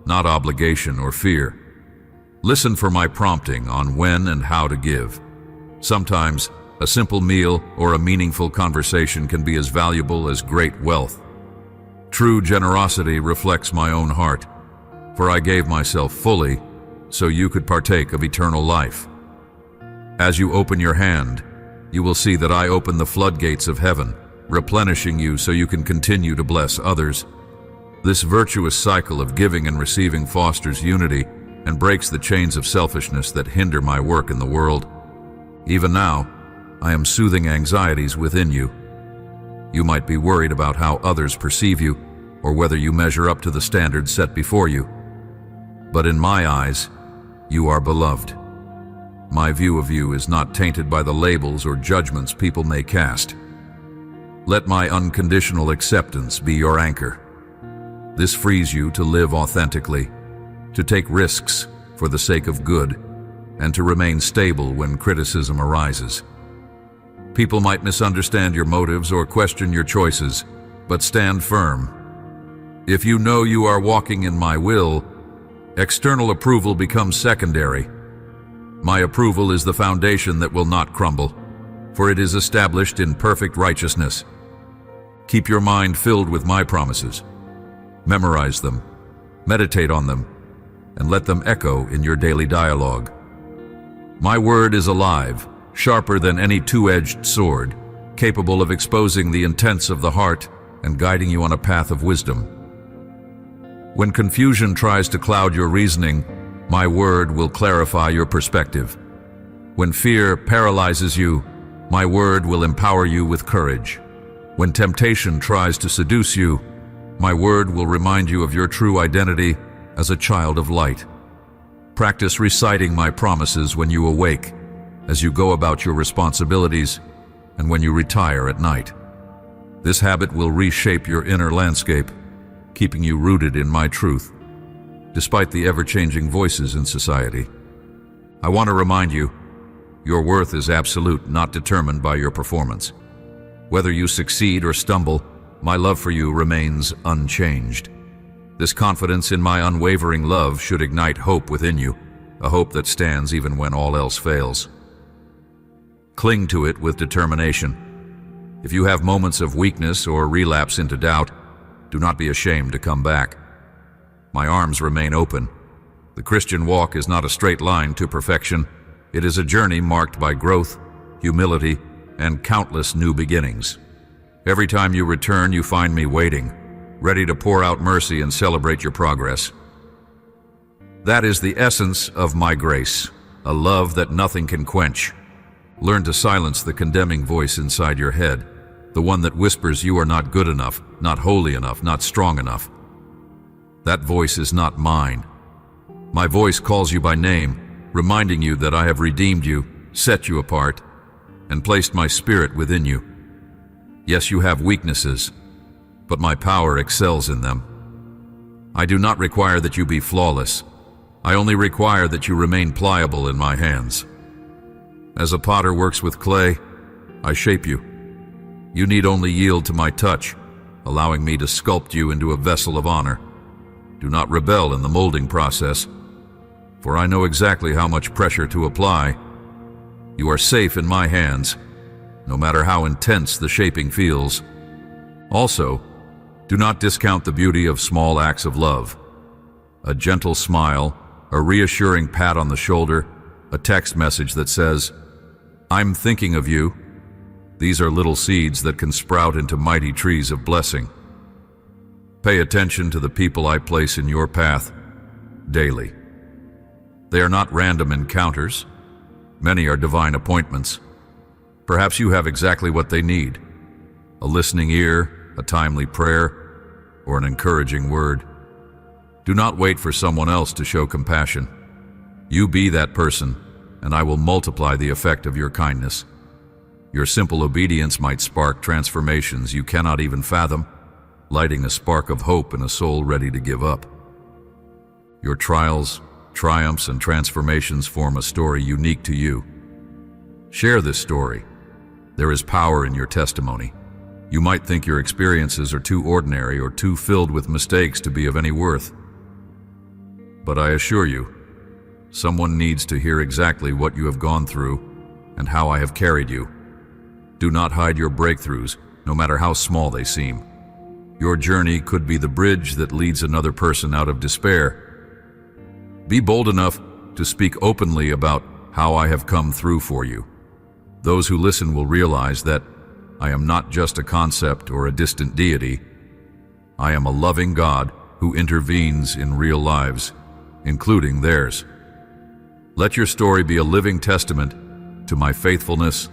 not obligation or fear. Listen for my prompting on when and how to give. Sometimes, a simple meal or a meaningful conversation can be as valuable as great wealth. True generosity reflects my own heart, for I gave myself fully so you could partake of eternal life. As you open your hand, you will see that I open the floodgates of heaven, replenishing you so you can continue to bless others. This virtuous cycle of giving and receiving fosters unity and breaks the chains of selfishness that hinder my work in the world. Even now, I am soothing anxieties within you. You might be worried about how others perceive you, or whether you measure up to the standards set before you. But in my eyes, you are beloved. My view of you is not tainted by the labels or judgments people may cast. Let my unconditional acceptance be your anchor. This frees you to live authentically, to take risks for the sake of good, and to remain stable when criticism arises. People might misunderstand your motives or question your choices, but stand firm. If you know you are walking in my will, external approval becomes secondary. My approval is the foundation that will not crumble, for it is established in perfect righteousness. Keep your mind filled with my promises. Memorize them, meditate on them, and let them echo in your daily dialogue. My word is alive, sharper than any two-edged sword, capable of exposing the intents of the heart and guiding you on a path of wisdom. When confusion tries to cloud your reasoning, my word will clarify your perspective. When fear paralyzes you, my word will empower you with courage. When temptation tries to seduce you, my word will remind you of your true identity as a child of light. Practice reciting my promises when you awake, as you go about your responsibilities, and when you retire at night. This habit will reshape your inner landscape, keeping you rooted in my truth, despite the ever-changing voices in society. I want to remind you, your worth is absolute, not determined by your performance. Whether you succeed or stumble, my love for you remains unchanged. This confidence in my unwavering love should ignite hope within you, a hope that stands even when all else fails. Cling to it with determination. If you have moments of weakness or relapse into doubt, do not be ashamed to come back. My arms remain open. The Christian walk is not a straight line to perfection. It is a journey marked by growth, humility, and countless new beginnings. Every time you return, you find me waiting, ready to pour out mercy and celebrate your progress. That is the essence of my grace, a love that nothing can quench. Learn to silence the condemning voice inside your head, the one that whispers you are not good enough, not holy enough, not strong enough. That voice is not mine. My voice calls you by name, reminding you that I have redeemed you, set you apart, and placed my spirit within you. Yes, you have weaknesses, but my power excels in them. I do not require that you be flawless. I only require that you remain pliable in my hands. As a potter works with clay, I shape you. You need only yield to my touch, allowing me to sculpt you into a vessel of honor. Do not rebel in the molding process, for I know exactly how much pressure to apply. You are safe in my hands, no matter how intense the shaping feels. Also, do not discount the beauty of small acts of love. A gentle smile, a reassuring pat on the shoulder, a text message that says, "I'm thinking of you." These are little seeds that can sprout into mighty trees of blessing. Pay attention to the people I place in your path daily. They are not random encounters. Many are divine appointments. Perhaps you have exactly what they need: a listening ear, a timely prayer, or an encouraging word. Do not wait for someone else to show compassion. You be that person, and I will multiply the effect of your kindness. Your simple obedience might spark transformations you cannot even fathom, lighting a spark of hope in a soul ready to give up. Your trials, triumphs, and transformations form a story unique to you. Share this story. There is power in your testimony. You might think your experiences are too ordinary or too filled with mistakes to be of any worth. But I assure you, someone needs to hear exactly what you have gone through and how I have carried you. Do not hide your breakthroughs, no matter how small they seem. Your journey could be the bridge that leads another person out of despair. Be bold enough to speak openly about how I have come through for you. Those who listen will realize that I am not just a concept or a distant deity. I am a loving God who intervenes in real lives, including theirs. Let your story be a living testament to my faithfulness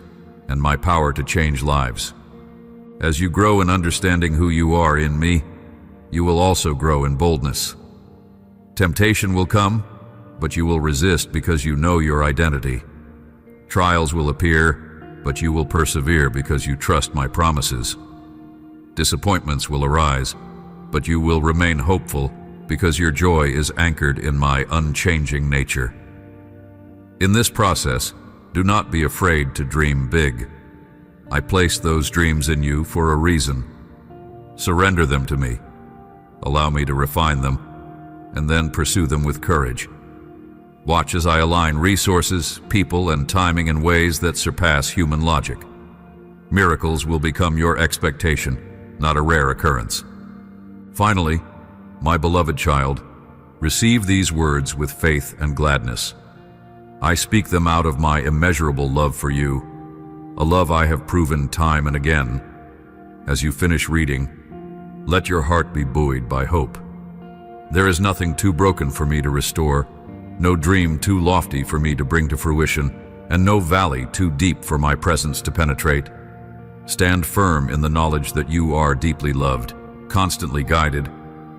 and my power to change lives. As you grow in understanding who you are in me, you will also grow in boldness. Temptation will come, but you will resist because you know your identity. Trials will appear, but you will persevere because you trust my promises. Disappointments will arise, but you will remain hopeful because your joy is anchored in my unchanging nature. In this process, do not be afraid to dream big. I placed those dreams in you for a reason. Surrender them to me. Allow me to refine them, and then pursue them with courage. Watch as I align resources, people, and timing in ways that surpass human logic. Miracles will become your expectation, not a rare occurrence. Finally, my beloved child, receive these words with faith and gladness. I speak them out of my immeasurable love for you, a love I have proven time and again. As you finish reading, let your heart be buoyed by hope. There is nothing too broken for me to restore, no dream too lofty for me to bring to fruition, and no valley too deep for my presence to penetrate. Stand firm in the knowledge that you are deeply loved, constantly guided,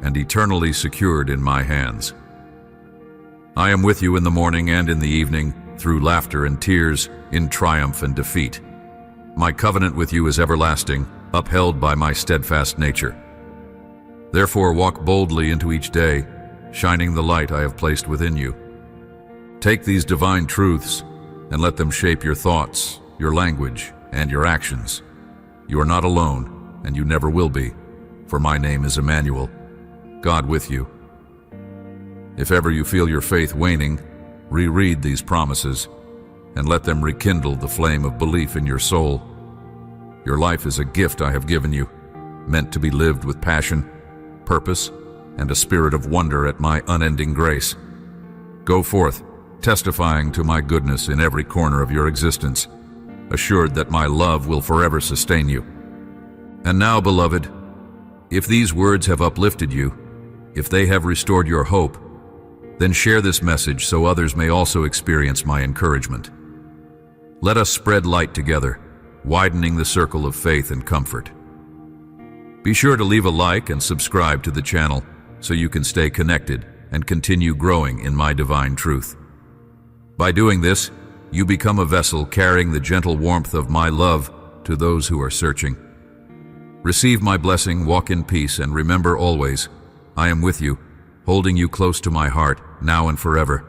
and eternally secured in my hands. I am with you in the morning and in the evening, through laughter and tears, in triumph and defeat. My covenant with you is everlasting, upheld by my steadfast nature. Therefore, walk boldly into each day, shining the light I have placed within you. Take these divine truths and let them shape your thoughts, your language, and your actions. You are not alone, and you never will be, for my name is Emmanuel, God with you. If ever you feel your faith waning, reread these promises and let them rekindle the flame of belief in your soul. Your life is a gift I have given you, meant to be lived with passion, purpose, and a spirit of wonder at my unending grace. Go forth, testifying to my goodness in every corner of your existence, assured that my love will forever sustain you. And now, beloved, if these words have uplifted you, if they have restored your hope, then share this message so others may also experience my encouragement. Let us spread light together, widening the circle of faith and comfort. Be sure to leave a like and subscribe to the channel so you can stay connected and continue growing in my divine truth. By doing this, you become a vessel carrying the gentle warmth of my love to those who are searching. Receive my blessing, walk in peace, and remember always, I am with you, holding you close to my heart, now and forever.